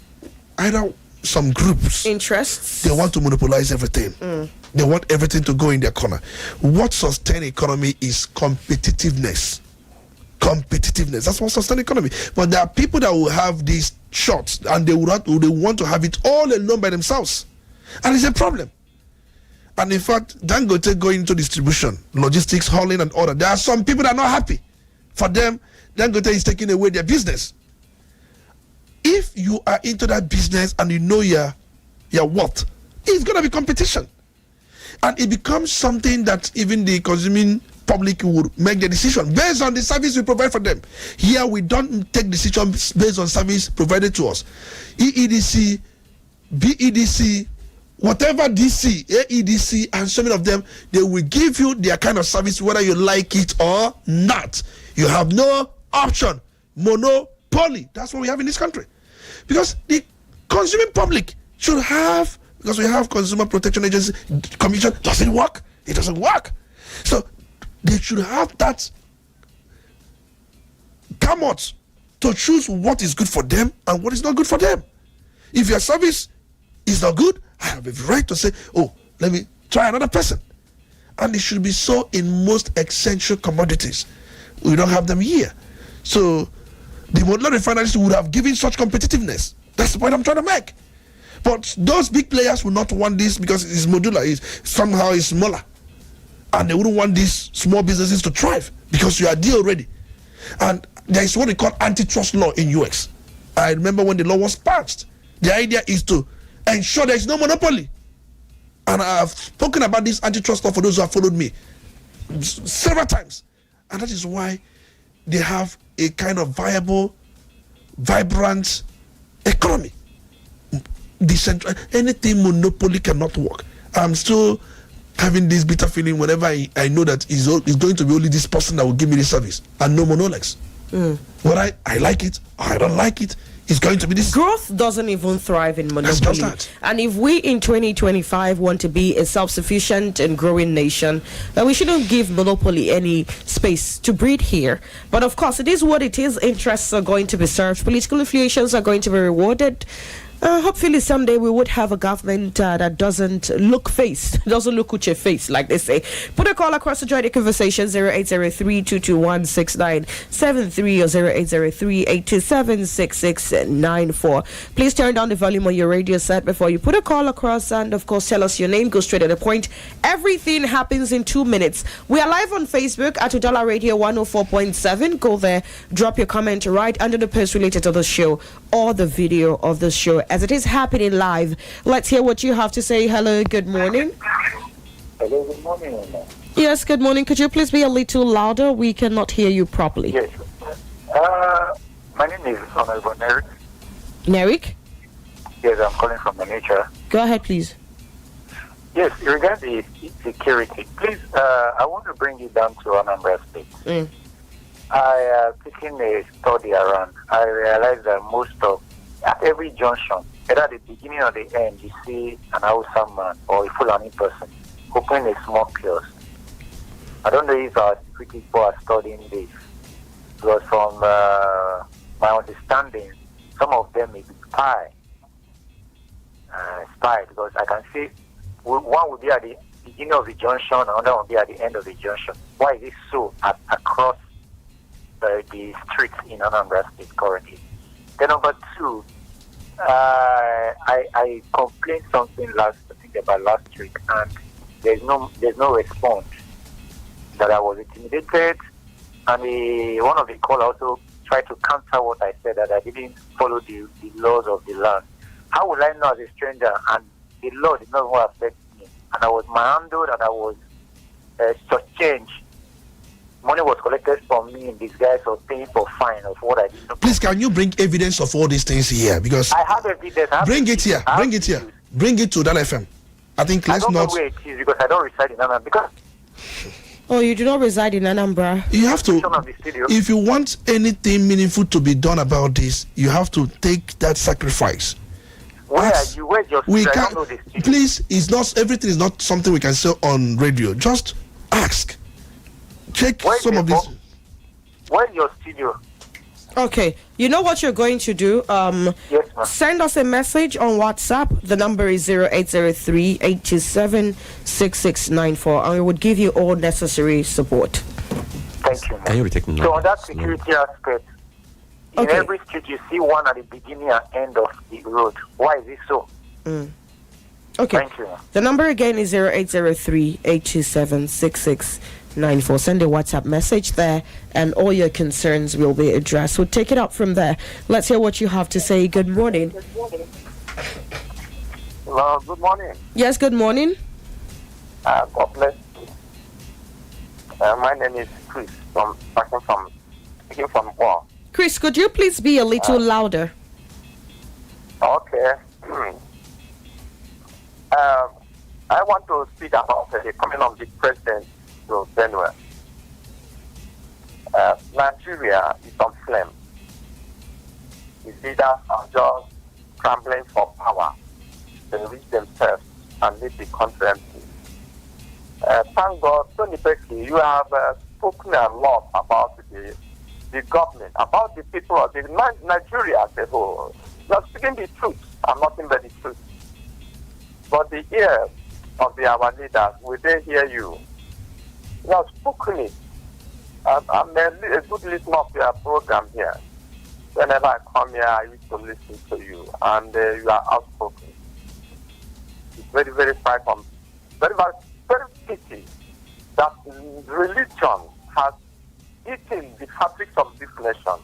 either some groups interests. They want to monopolize everything. They want everything to go in their corner. What sustains economy is competitiveness. Competitiveness. That's what sustains economy. But there are people that will have these shots and they want to have it all alone by themselves, and it's a problem. And in fact, Dangote going into distribution, logistics, hauling, and order. There are some people that are not happy. For them, Dangote is taking away their business. If you are into that business and you know your what, it's going to be competition. And it becomes something that even the consuming public would make the decision based on the service we provide for them. Here, we don't take decisions based on service provided to us. EEDC, BEDC, whatever DC, AEDC, and so many of them, they will give you their kind of service whether you like it or not. You have no option. Monopoly. That's what we have in this country. Because the consuming public should have, because we have Consumer Protection Agency Commission, does it work? It doesn't work. So they should have that come out to choose what is good for them and what is not good for them. If your service is not good, I have a right to say, oh, let me try another person. And it should be so in most essential commodities. We don't have them here. So the modular refineries would have given such competitiveness. That's the point I'm trying to make. But those big players will not want this because it's modular. Somehow it's smaller. And they wouldn't want these small businesses to thrive because you are there already. And there is what we call antitrust law in US. I remember when the law was passed. The idea is to ensure there is no monopoly. And I have spoken about this antitrust law for those who have followed me several times. And that is why they have a kind of viable, vibrant economy. Anything monopoly cannot work. I'm still having this bitter feeling whenever I know that it's going to be only this person that will give me the service and no monolex. Whether I like it or I don't like it, it's going to be this. Growth doesn't even thrive in monopoly. And if we in 2025 want to be a self-sufficient and growing nation, then we shouldn't give monopoly any space to breed here. But of course, it is what it is. Interests are going to be served. Political affiliations are going to be rewarded. Hopefully someday we would have a government that doesn't look uche face, like they say. Put a call across to join the conversation, 0803-221-6973 or 0803-827-6694. Please turn down the volume on your radio set before you put a call across, and of course tell us your name, go straight to the point. Everything happens in 2 minutes. We are live on Facebook at Udala Radio 104.7. Go there, drop your comment right under the post related to the show or the video of the show as it is happening live. Let's hear what you have to say. Hello, good morning. Hello, good morning. Yes, good morning. Could you please be a little louder? We cannot hear you properly. Yes. My name is Honorable Eric. Nerik? Yes, I'm calling from Onitsha. Go ahead, please. Yes, regarding the security, please, I want to bring you down to Anambra State. I taking a study around. I realized that at every junction, either at the beginning or the end, you see an Hausa man or a Fulani person opening a small kiosk. I don't know if our security people are studying this, because from my understanding, some of them may be spy, because I can see one will be at the beginning of the junction, another will be at the end of the junction. Why is it so across the streets in Anambra State currently? Then number two, I complained something last week, and there's no response. That I was intimidated, and one of the callers also tried to counter what I said, that I didn't follow the laws of the land. How would I know as a stranger? And the law did not want to affect me, and I was manhandled, and I was changed. Money was collected from me in disguise of paying for fine of what I did not. Please, can you bring evidence of all these things here? Because I have evidence. Bring it here. Bring it to Udala FM. I think let's not. I don't know where it is because I don't reside in Anambra. Because oh, you do not reside in Anambra. You have to. If you want anything meaningful to be done about this, you have to take that sacrifice. Where are you? Where's your studio? I don't know this. Please, it's not. Everything is not something we can say on radio. Just ask. Check some of this. Where's your studio? Okay, you know what you're going to do? Yes, ma'am. Send us a message on WhatsApp. The number is 0803-827-6694, and we would give you all necessary support. Thank you, ma'am. Can you retake the So on that security aspect, in every street you see one at the beginning and end of the road. Why is it so? Okay. Thank you, ma'am. The number again is 0803-827-6694. Send a WhatsApp message there, and all your concerns will be addressed. We'll take it up from there. Let's hear what you have to say. Good morning. Hello, good morning. Yes, good morning. God bless you. My name is Chris speaking from War. Chris, could you please be a little louder? Okay. I want to speak about the coming of the president to Benue. Nigeria is on flame. The leaders are just scrambling for power. They reach themselves and lead the country empty. Thank God, Tony Becky, you have spoken a lot about the government, about the people of Nigeria as a whole. You are speaking the truth and nothing but the truth. But the ears of our leaders, will they hear you? You have spoken it. I'm a good listener of your program here. Whenever I come here, I used to listen to you, and you are outspoken. It's very, very frightening. Very, very, very pity that religion has eaten the fabric of this nation.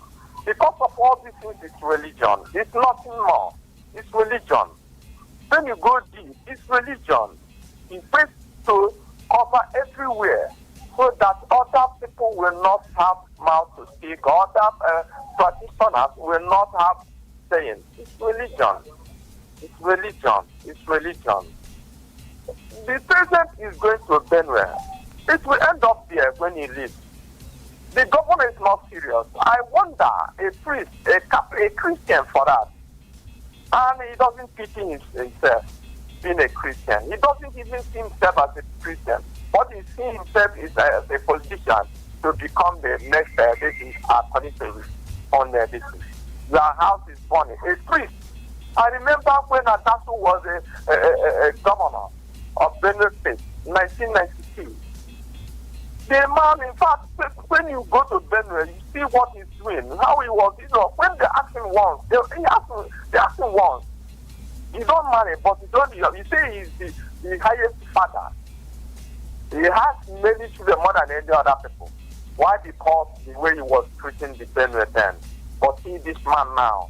Because of all these things, it's religion. It's nothing more. It's religion. When you go deep, it's religion. He prays to cover everywhere so that other people will not have mouth to speak, other practitioners will not have saying. It's religion. It's religion. It's religion. The president is going to Benue. It will end up there when he leaves. The government is not serious. I wonder, a priest, a Christian for that. And he doesn't pity himself being a Christian. He doesn't even see himself as a Christian. What he sees himself is as a politician to become the next this according to his own this. The house is burning. A priest. I remember when Adasu was a governor of Benue State, 1992. The man, in fact, when you go to Benue, you see what he's doing, how he was, when they ask him once, they ask him once. He don't marry, but you say he's the highest father. He has many children more than any other people. Why? Because the way he was treating the Benue then. But see this man now.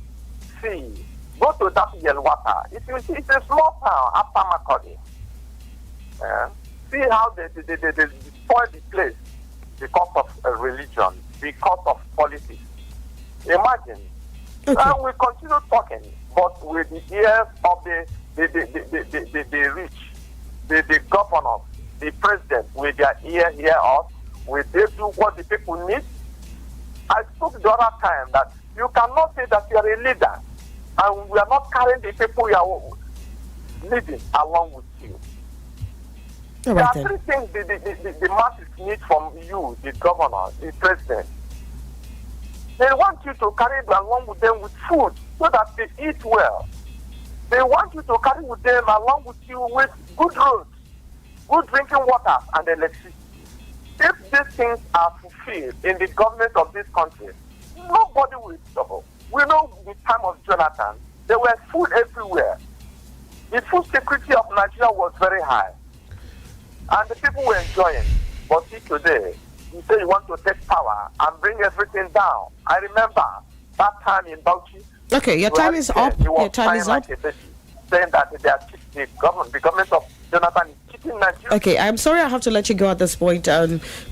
See, go to that Yelwata. It's a small town after Makodi. See how they destroy the place because of religion, because of politics. Imagine. Okay. And we continue talking, but with the ears of the rich, the governors, the president, with their ear hear us, will they do what the people need? I spoke the other time that you cannot say that you are a leader and we are not carrying the people you are leading along with you. All There right, are then. three things the masses need from you, the governor, the president. They want you to carry them along with them with food so that they eat well. They want you to carry with them along with you with good roads, good drinking water, and electricity. If these things are fulfilled in the government of this country, nobody will struggle. We know the time of Jonathan, there was food everywhere. The food security of Nigeria was very high. And the people were enjoying. But see today, you say you want to take power and bring everything down. I remember that time in Bauchi. Okay, your time is up. Your time is up. Saying that the government of Jonathan is cheating Nigeria. Okay, I'm sorry I have to let you go at this point.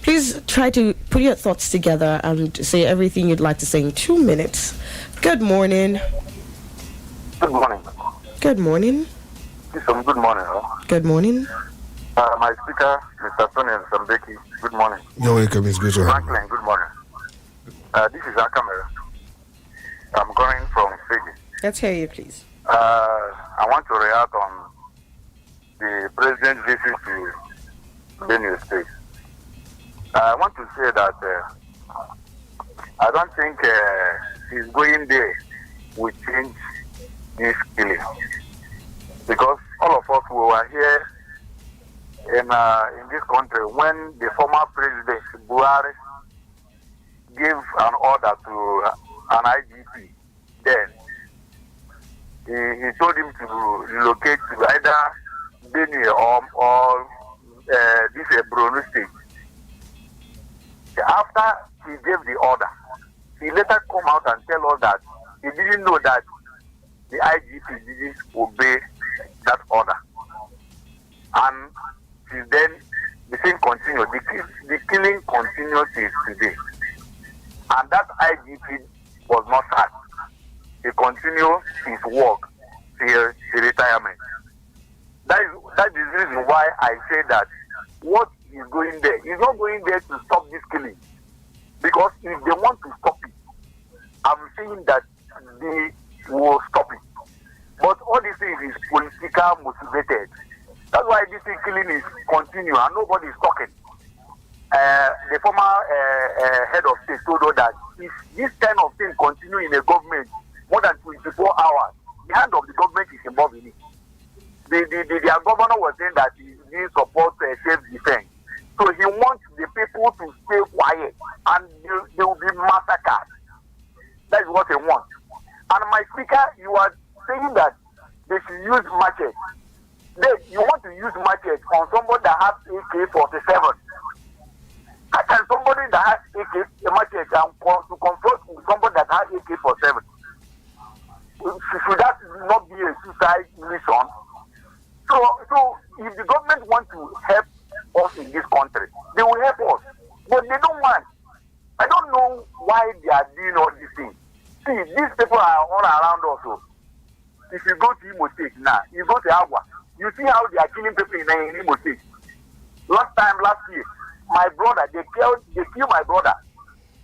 Please try to put your thoughts together and say everything you'd like to say in 2 minutes. Good morning. Good morning. Good morning. Good morning. Good morning. My speaker, Mr. Olisa Mbeki, good morning. You're welcome, Ms. Good. Franklin, good morning. This is Akamera. I'm calling from Figi. Let's hear you, please. I want to react on the president's visit to Benue State. I want to say that I don't think his going there will change this killing. Because all of us who were here in this country when the former president Buhari gave an order to an IGP, then he told him to relocate to either Benue or this Borno state. After he gave the order, he later come out and tell us that he didn't know that the IGP didn't obey that order. And since then, the thing continued. The killing continued till today. And that IGP was not sacked. He continued his work till the retirement. That is the reason why I say that what is going there, he's not going there to stop this killing. Because if they want to stop it, I'm saying that they will stop it. But all these things is political motivated. That's why this killing is continuing and nobody is talking. The former head of state told us that if this kind of thing continue in a government more than 24 hours, the hand of the government is involved in it. Their governor was saying that he didn't support self-defense. So he wants the people to stay quiet and they will be massacred. That is what he wants. And my speaker, you are saying that they should use machete. You want to use machete on somebody that has AK-47. How can somebody that has machete to confront somebody that has AK-47? Should that not be a suicide mission? why they are doing all these things. See, these people are all around us. So if you go to Imo State now, you go to Agua, you see how they are killing people in Imo State. Last year, my brother, they killed my brother.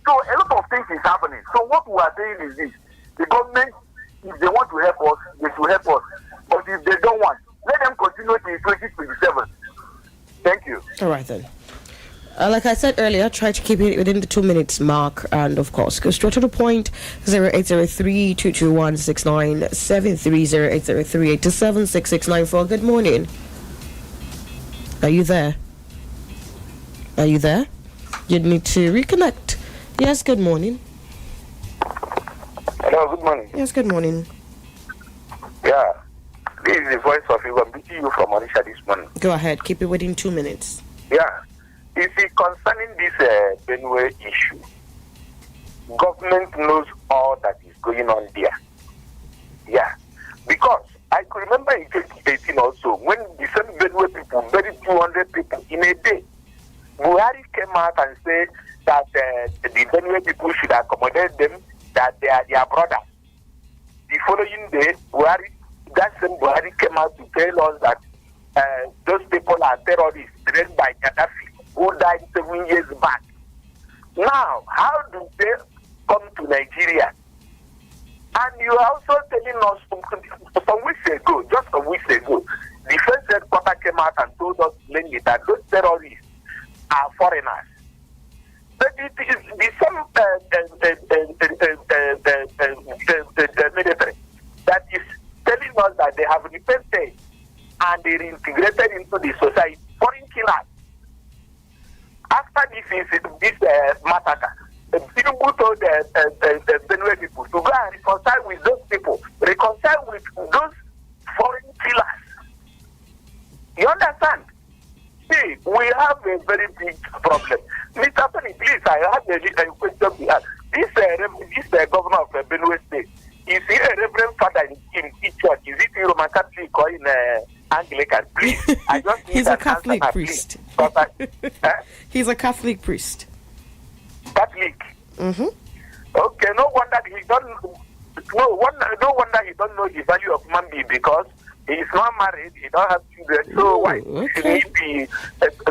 So a lot of things is happening. So what we are saying is this: the government, if they want to help us, they should help us. But if they don't want, let them continue till 2027. Thank you. All right then. Like I said earlier, try to keep it within the 2 minutes mark, and of course, go straight to the point. 0803-221-6973, 0803-827-6694. Good morning. Are you there? Are you there? You need to reconnect. Yes, good morning. Hello, good morning. Yes, good morning. Yeah, this is the voice of Ebuka Franklin from Onitsha this morning. Go ahead, keep it within 2 minutes. Yeah, you see, concerning this Benue issue, government knows all that is going on there. Yeah, because I could remember in 2018 also, when the same Benue people buried 200 people in a day, Buhari came out and said that the Benue people should accommodate them, that they are their brothers. The following day, that same Buhari came out to tell us that those people are terrorists led by Gaddafi, who died 7 years back. Now, how do they come to Nigeria? And you are also telling us some weeks ago, just some weeks ago, the first headquarter came out and told us plainly that those terrorists are foreigners. But it is the same military that is telling us that they have repented and they reintegrated into the society. Foreign killers. After this massacre, people told the Benue people to go and reconcile with those people, reconcile with those foreign killers. You understand? See, we have a very big problem. Mr. Tony, please, I have a question to ask. This governor of Benue State, is he a reverend father in each church? Is it in Roman Catholic or in Anglican? Please, I just need He's a Catholic answer, priest. He's a Catholic priest. Catholic. Mm-hmm. Okay, no wonder he don't know the value of man being, because he is not married, he don't have children. So why should he be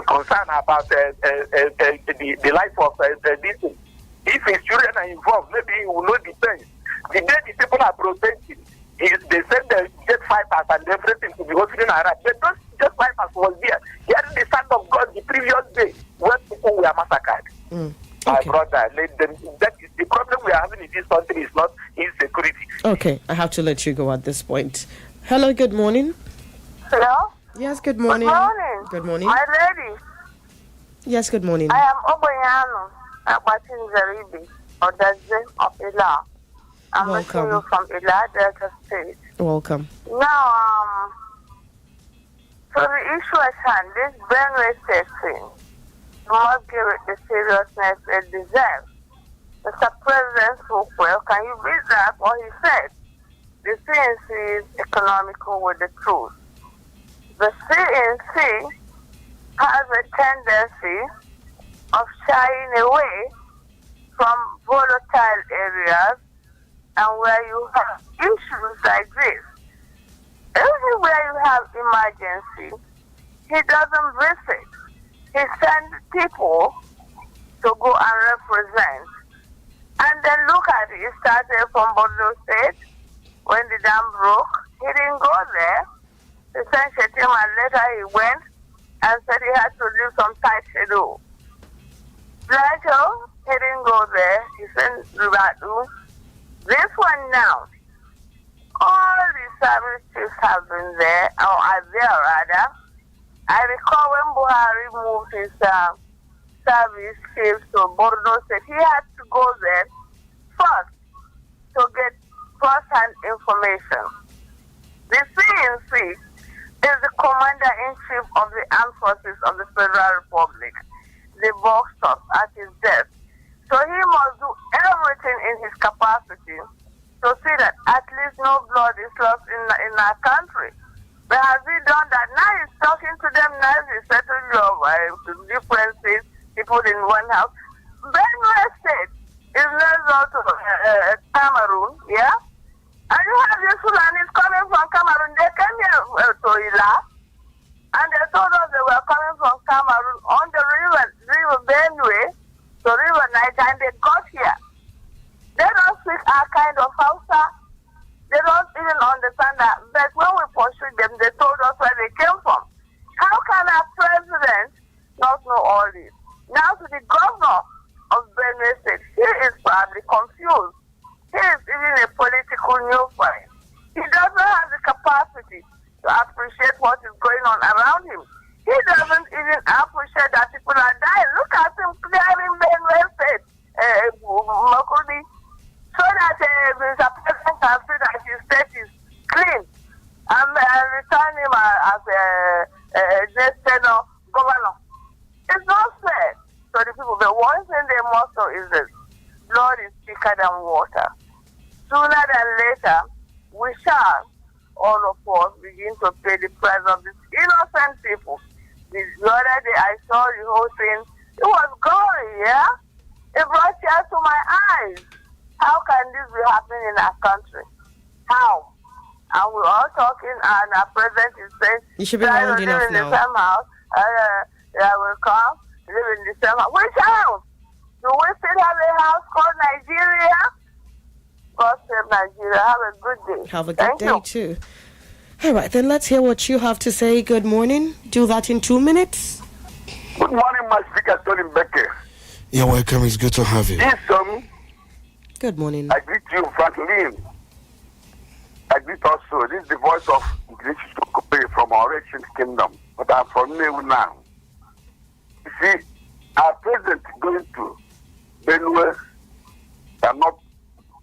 concerned about the life of this thing? If his children are involved, maybe he will know the things. The day the people are protesting, they send the jet fighters and everything to be hosting around. But those jet fighters was there, hearing the sound of God the previous day when people were massacred. My brother, let them. That is the problem we are having in this country, is not insecurity. Okay, I have to let you go at this point. Hello, good morning. Hello? Yes, good morning. Good morning. Good morning. My lady. Yes, good morning. I am Oboyano, Akwatin Zaribi, Odaze of Ila. I'm listening you from Ila, Delta State. Welcome. Now, so the issue at hand, this Benue State thing, you must give it the seriousness it deserves. Mr. President Fukwell, can you read that what he said? The CNC is economical with the truth. The CNC has a tendency of shying away from volatile areas and where you have issues like this. Everywhere you have emergency, he doesn't visit. He sends people to go and represent. And then look at it. He started from Bordeaux State. When the dam broke, he didn't go there. He sent Shetima, and later he went and said he had to leave some tight schedule. Plateau, he didn't go there. He sent Ribadu. This one now, all the service chiefs have been there, or are there rather. I recall when Buhari moved his service chiefs to Bordeaux State, he had to go there first to get first-hand information. The CNC is the Commander-in-Chief of the Armed Forces of the Federal Republic, the box top at his desk. So he must do everything in his capacity to see that at least no blood is lost in our country. But has he done that? Now he's talking to them now, he's settling your differences, people in one house. Benue State is are kind of Hausa. They don't even understand that. But when we pursued them, they told us where they came from. How can our president not know all this? Now to the governor of Benue State, he is probably confused. He is even a political newsfly. He doesn't have the capacity to appreciate what is going on around him. He doesn't even appreciate that people are dying. Look at him clearing Benue State, Makudi, so that Mr. President can see that his state is clean and return him as a next governor. It's not fair to the people. The one thing they must know is this: blood is thicker than water. Sooner than later, we shall, all of us, begin to pay the price of these innocent people. The other day I saw the whole thing. It was gory, yeah? It brought tears to my eyes. How can this be happening in our country? How? And we're all talking, and our president is saying, you should be loud enough in the now. same house. I will come, live in the same house. Which house? Do we still have a house called Nigeria? God save Nigeria. Have a good day. Have a good day, too. All right, then let's hear what you have to say. Good morning. Do that in 2 minutes. Good morning, my speaker, Olisa Mbeki. You're welcome. It's good to have you. Chisom. Good morning. I greet you, Franklin. I greet also. This is the voice of Grace from our ancient kingdom. But I'm from New now. You see, our president going to Benue cannot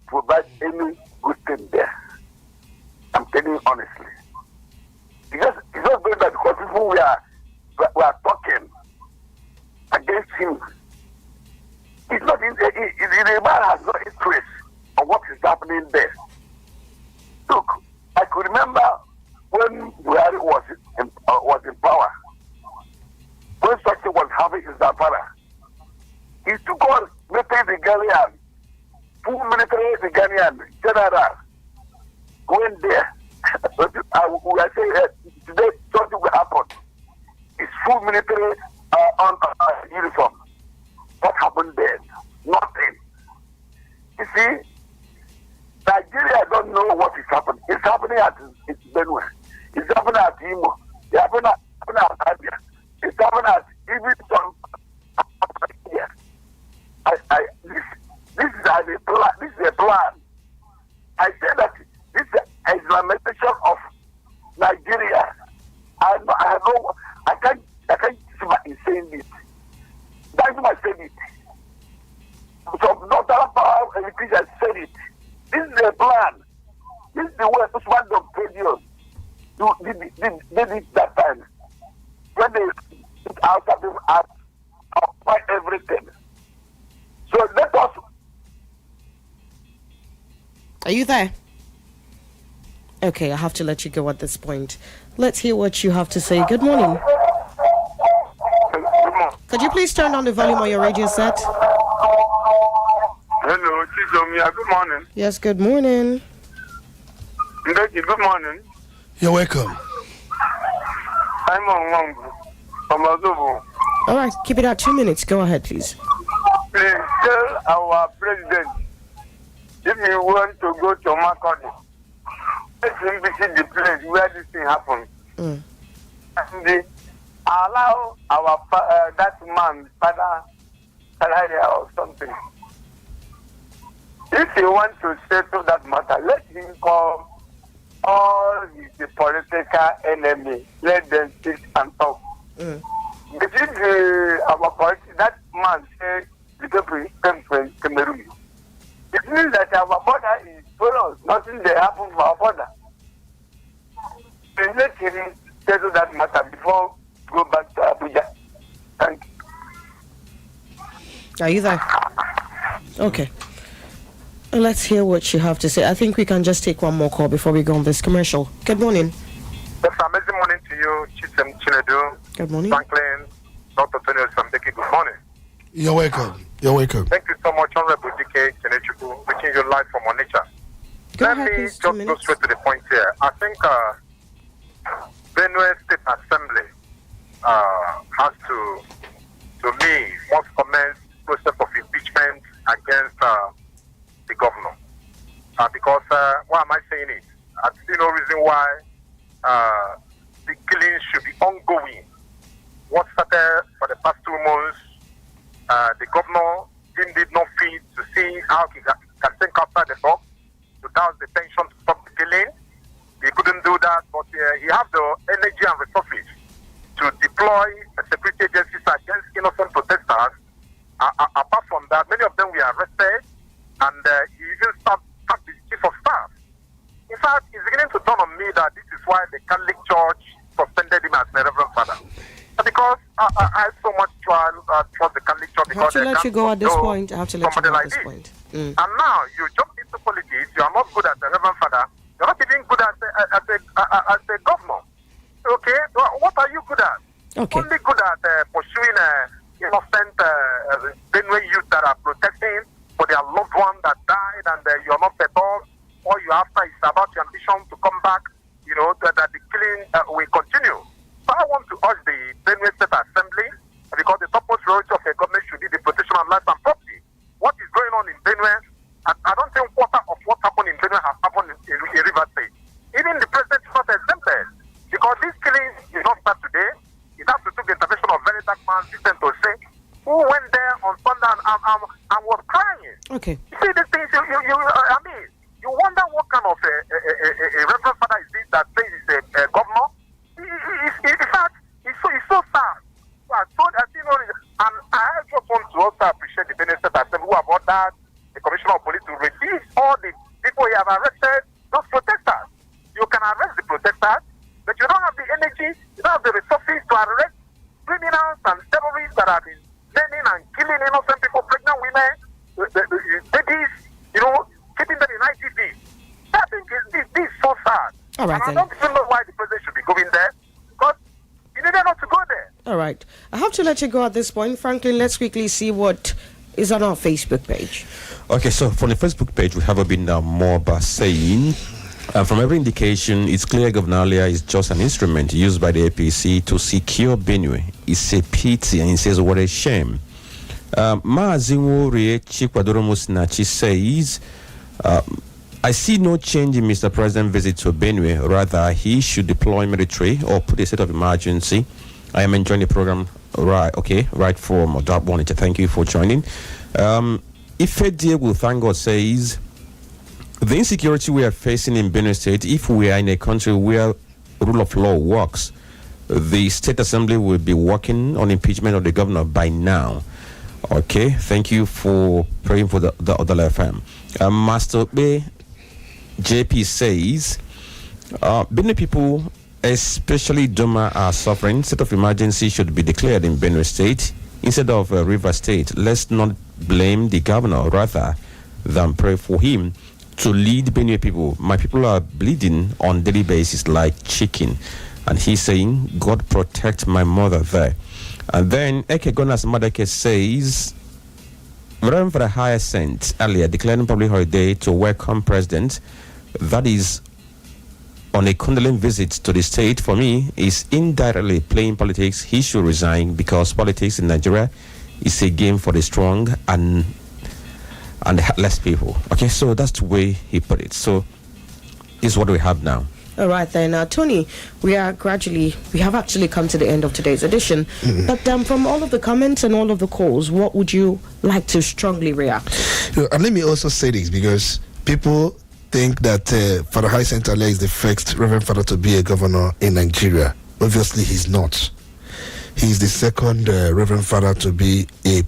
provide any good thing there. I'm telling you honestly. It's not going that because people we are talking against him. It's not in the man has no interest on what is happening there. Look, I could remember when Buhari was in power, when Sochi was having his Zafara. He took on military Ghanaian, full military Ghanaian general, went there. I say today something will happen. It's full military on uniform. What happened then? Nothing. You see, Nigeria don't know what is happening. It's happening at Benue. It's happening at Imo. It's happening at Abia. It's happening at even some India. This is a plan. I say that this is an Islamization of Nigeria. I can't see my saying it. That's why I said it. Some northern power politicians said it. This is a plan. This is the way this one of previous did it that time. When they put out something out everything. So let us. Are you there? Okay, I have to let you go at this point. Let's hear what you have to say. Good morning. Could you please turn on the volume on your radio set? Hello, Chisom. Good morning. Yes, good morning. Mbeki, good morning. You're welcome. I'm on from Azobo. All right, keep it at 2 minutes. Go ahead, please. Please tell our president if he want to go to Makodi, let him visit the place where this thing happened. And allow our that man, Father or something. If he wants to settle that matter, let him call all the political enemies. Let them sit and talk. But if that man says the people came from Cameroon, it means that our border is full. Nothing they happen for our border. And let him settle that matter before go back to Abuja. Thank you. Are you there? Okay. Let's hear what you have to say. I think we can just take one more call before we go on this commercial. Good morning. Yes, amazing morning to you, Chisom Chinedu. Good morning. Franklin, Dr. Olisa Mbeki, good morning. You're welcome. You're welcome. Thank you so much, Honorable DK Chinedu, reaching you live from Onitsha. Let me please, just 2 go minutes. straight to the point here. I think Benue State Assembly has to me, must commence process of impeachment against the governor. because why am I saying it? I see no reason why the killing should be ongoing. What started for the past 2 months, the governor did not fit to see how he can think outside the box to down the tension to stop the killing. He couldn't do that, but he has the energy and resources to deploy security agencies against innocent protesters. Apart from that, many of them were arrested, and he even stopped the chief of staff. In fact, it's beginning to dawn on me that this is why the Catholic Church suspended him as the Reverend Father. Because I so much trust the Catholic Church. I have to let you go at this point. And now you jump into politics. You are not good as the Reverend Father. You're not even good as a governor. Okay, what are you good at? Okay. Only good at pursuing innocent Benue youth that are protesting for their loved one that died, and you're not at all. All you after is about your ambition to come back. You know that the killing will continue. So I want to urge the Benue State Assembly, because the topmost priority of a government should be the protection of life and property. What is going on in Benue? I don't think quarter of what happened in Benue has happened in River State. Even the president is not exempted, because this killing did not start today. It has to do the intervention of very dark man, Vincent Ose, who went there on Sunday and was crying. Okay. You see these things, you wonder what kind of a Reverend Father is this that says he's a governor. In fact, it's so sad. And I just want to also appreciate the Benue State Assembly who have ordered the Commissioner of Police to release all the people who have arrested, those protesters. You can arrest the protesters, but you don't have the energy, you don't have the resources to arrest criminals and terrorists that have been burning and killing innocent people, pregnant women, babies, keeping them in ITP. I think this is so sad. All right, and I don't even know why the president should be going there, because he needed not to go there. All right. I have to let you go at this point. Franklin, let's quickly see what is on our Facebook page. Okay, so from the Facebook page, we have been Moba saying, from every indication, it's clear Governor Alia is just an instrument used by the APC to secure Benue. It's a pity, and he says, what a shame. Maazimu Rie Chikwadoro Musinachi says, I see no change in Mr. President's visit to Benue. Rather, he should deploy military or put a state of emergency. I am enjoying the program. Right from Udala Onitsha. Thank you for joining. Ife Diego, thank God, says, the insecurity we are facing in Benue State, if we are in a country where rule of law works, the State Assembly will be working on impeachment of the governor by now. Okay, thank you for praying for the Udala FM. Master B JP says, Benue people, especially Doma, are suffering. State of emergency should be declared in Benue State instead of River State. Let's not blame the governor rather than pray for him to lead Benue people. My people are bleeding on daily basis like chicken. And he's saying, God protect my mother there. And then Eke Gonas Madake says, Reverend for the Hyacinth earlier declaring public holiday to welcome President. That is on a condolence visit to the state. For me, is indirectly playing politics. He should resign because politics in Nigeria is a game for the strong and the heartless people. Okay, so that's the way he put it. So this is what we have now. All right then, Tony, we have actually come to the end of today's edition. But from all of the comments and all of the calls, what would you like to strongly react to? And let me also say this, because people think that Father Hyacinth Alia is the first Reverend Father to be a governor in Nigeria. Obviously, he's not. He's the second Reverend Father to be a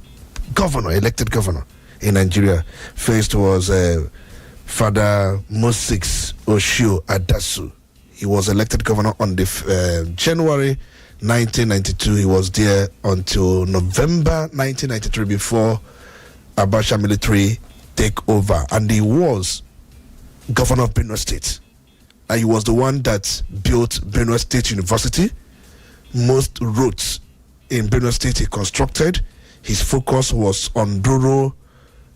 governor, elected governor in Nigeria. First was Father Moses Oshio Adasu. He was elected governor on the January 1992. He was there until November 1993 before Abacha military take over, and he was governor of Benue State. And he was the one that built Benue State University. Most roads in Benue State he constructed. His focus was on rural,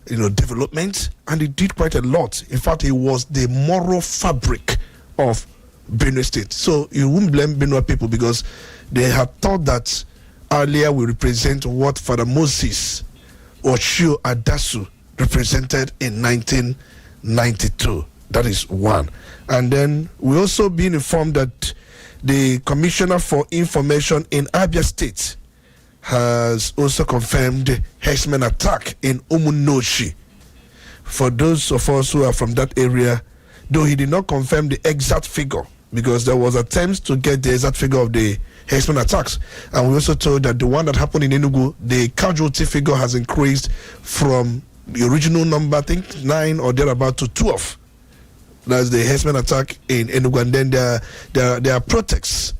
development, and he did quite a lot. In fact, he was the moral fabric of Benue State. So you wouldn't blame Benue people, because they had thought that earlier we represent what Father Moses Oshio Adasu represented in 1992. 92. That is one. And then we also been informed that the Commissioner for Information in Abia State has also confirmed herdsmen attack in Umunoshi. For those of us who are from that area, though he did not confirm the exact figure, because there was attempts to get the exact figure of the herdsmen attacks. And we also told that the one that happened in Enugu, the casualty figure has increased from the original number, I think 9 or thereabout, to 12. That's the herdsmen attack in Enugu. And then there are protests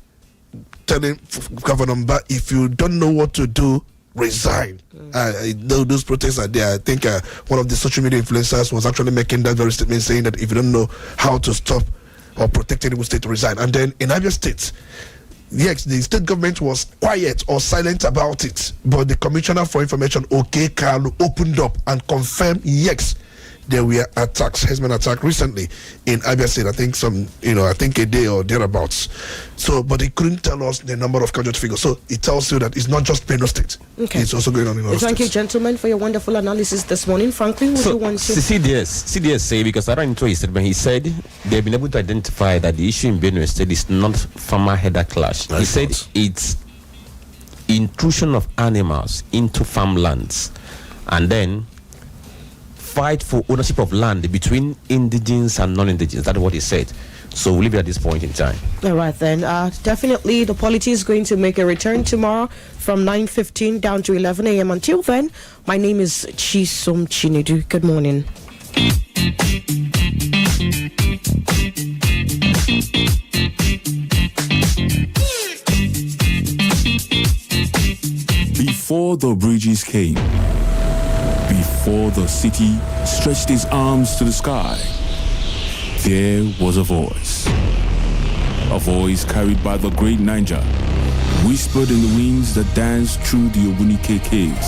telling Governor Mba, if you don't know what to do, resign. Those protests are there. I think one of the social media influencers was actually making that very statement, saying that if you don't know how to stop or protect Enugu State, resign. And then in Abia State, yes, the state government was quiet or silent about it, but the Commissioner for Information, OK Kalu, opened up and confirmed, yes, there were attacks, herdsmen attack recently in Abia State. I think I think a day or thereabouts. So, but he couldn't tell us the number of casualty figures. So it tells you that it's not just Benue State. Okay. It's also going on in other Thank you, states. gentlemen, for your wonderful analysis this morning. Franklin, would you want to? CDS say, because I ran into his statement, he said they've been able to identify that the issue in Benue State is not farmer-header clash. He said it's intrusion of animals into farmlands, and then fight for ownership of land between indigenes and non-indigenes. That's what he said. So we'll leave it at this point in time. All right then. Definitely the Polity is going to make a return tomorrow from 9:15 down to 11 a.m. Until then, my name is Chisom Chinedu. Good morning. Before the bridges came, before the city stretched its arms to the sky, there was a voice carried by the great Niger, whispered in the winds that danced through the Obunike caves.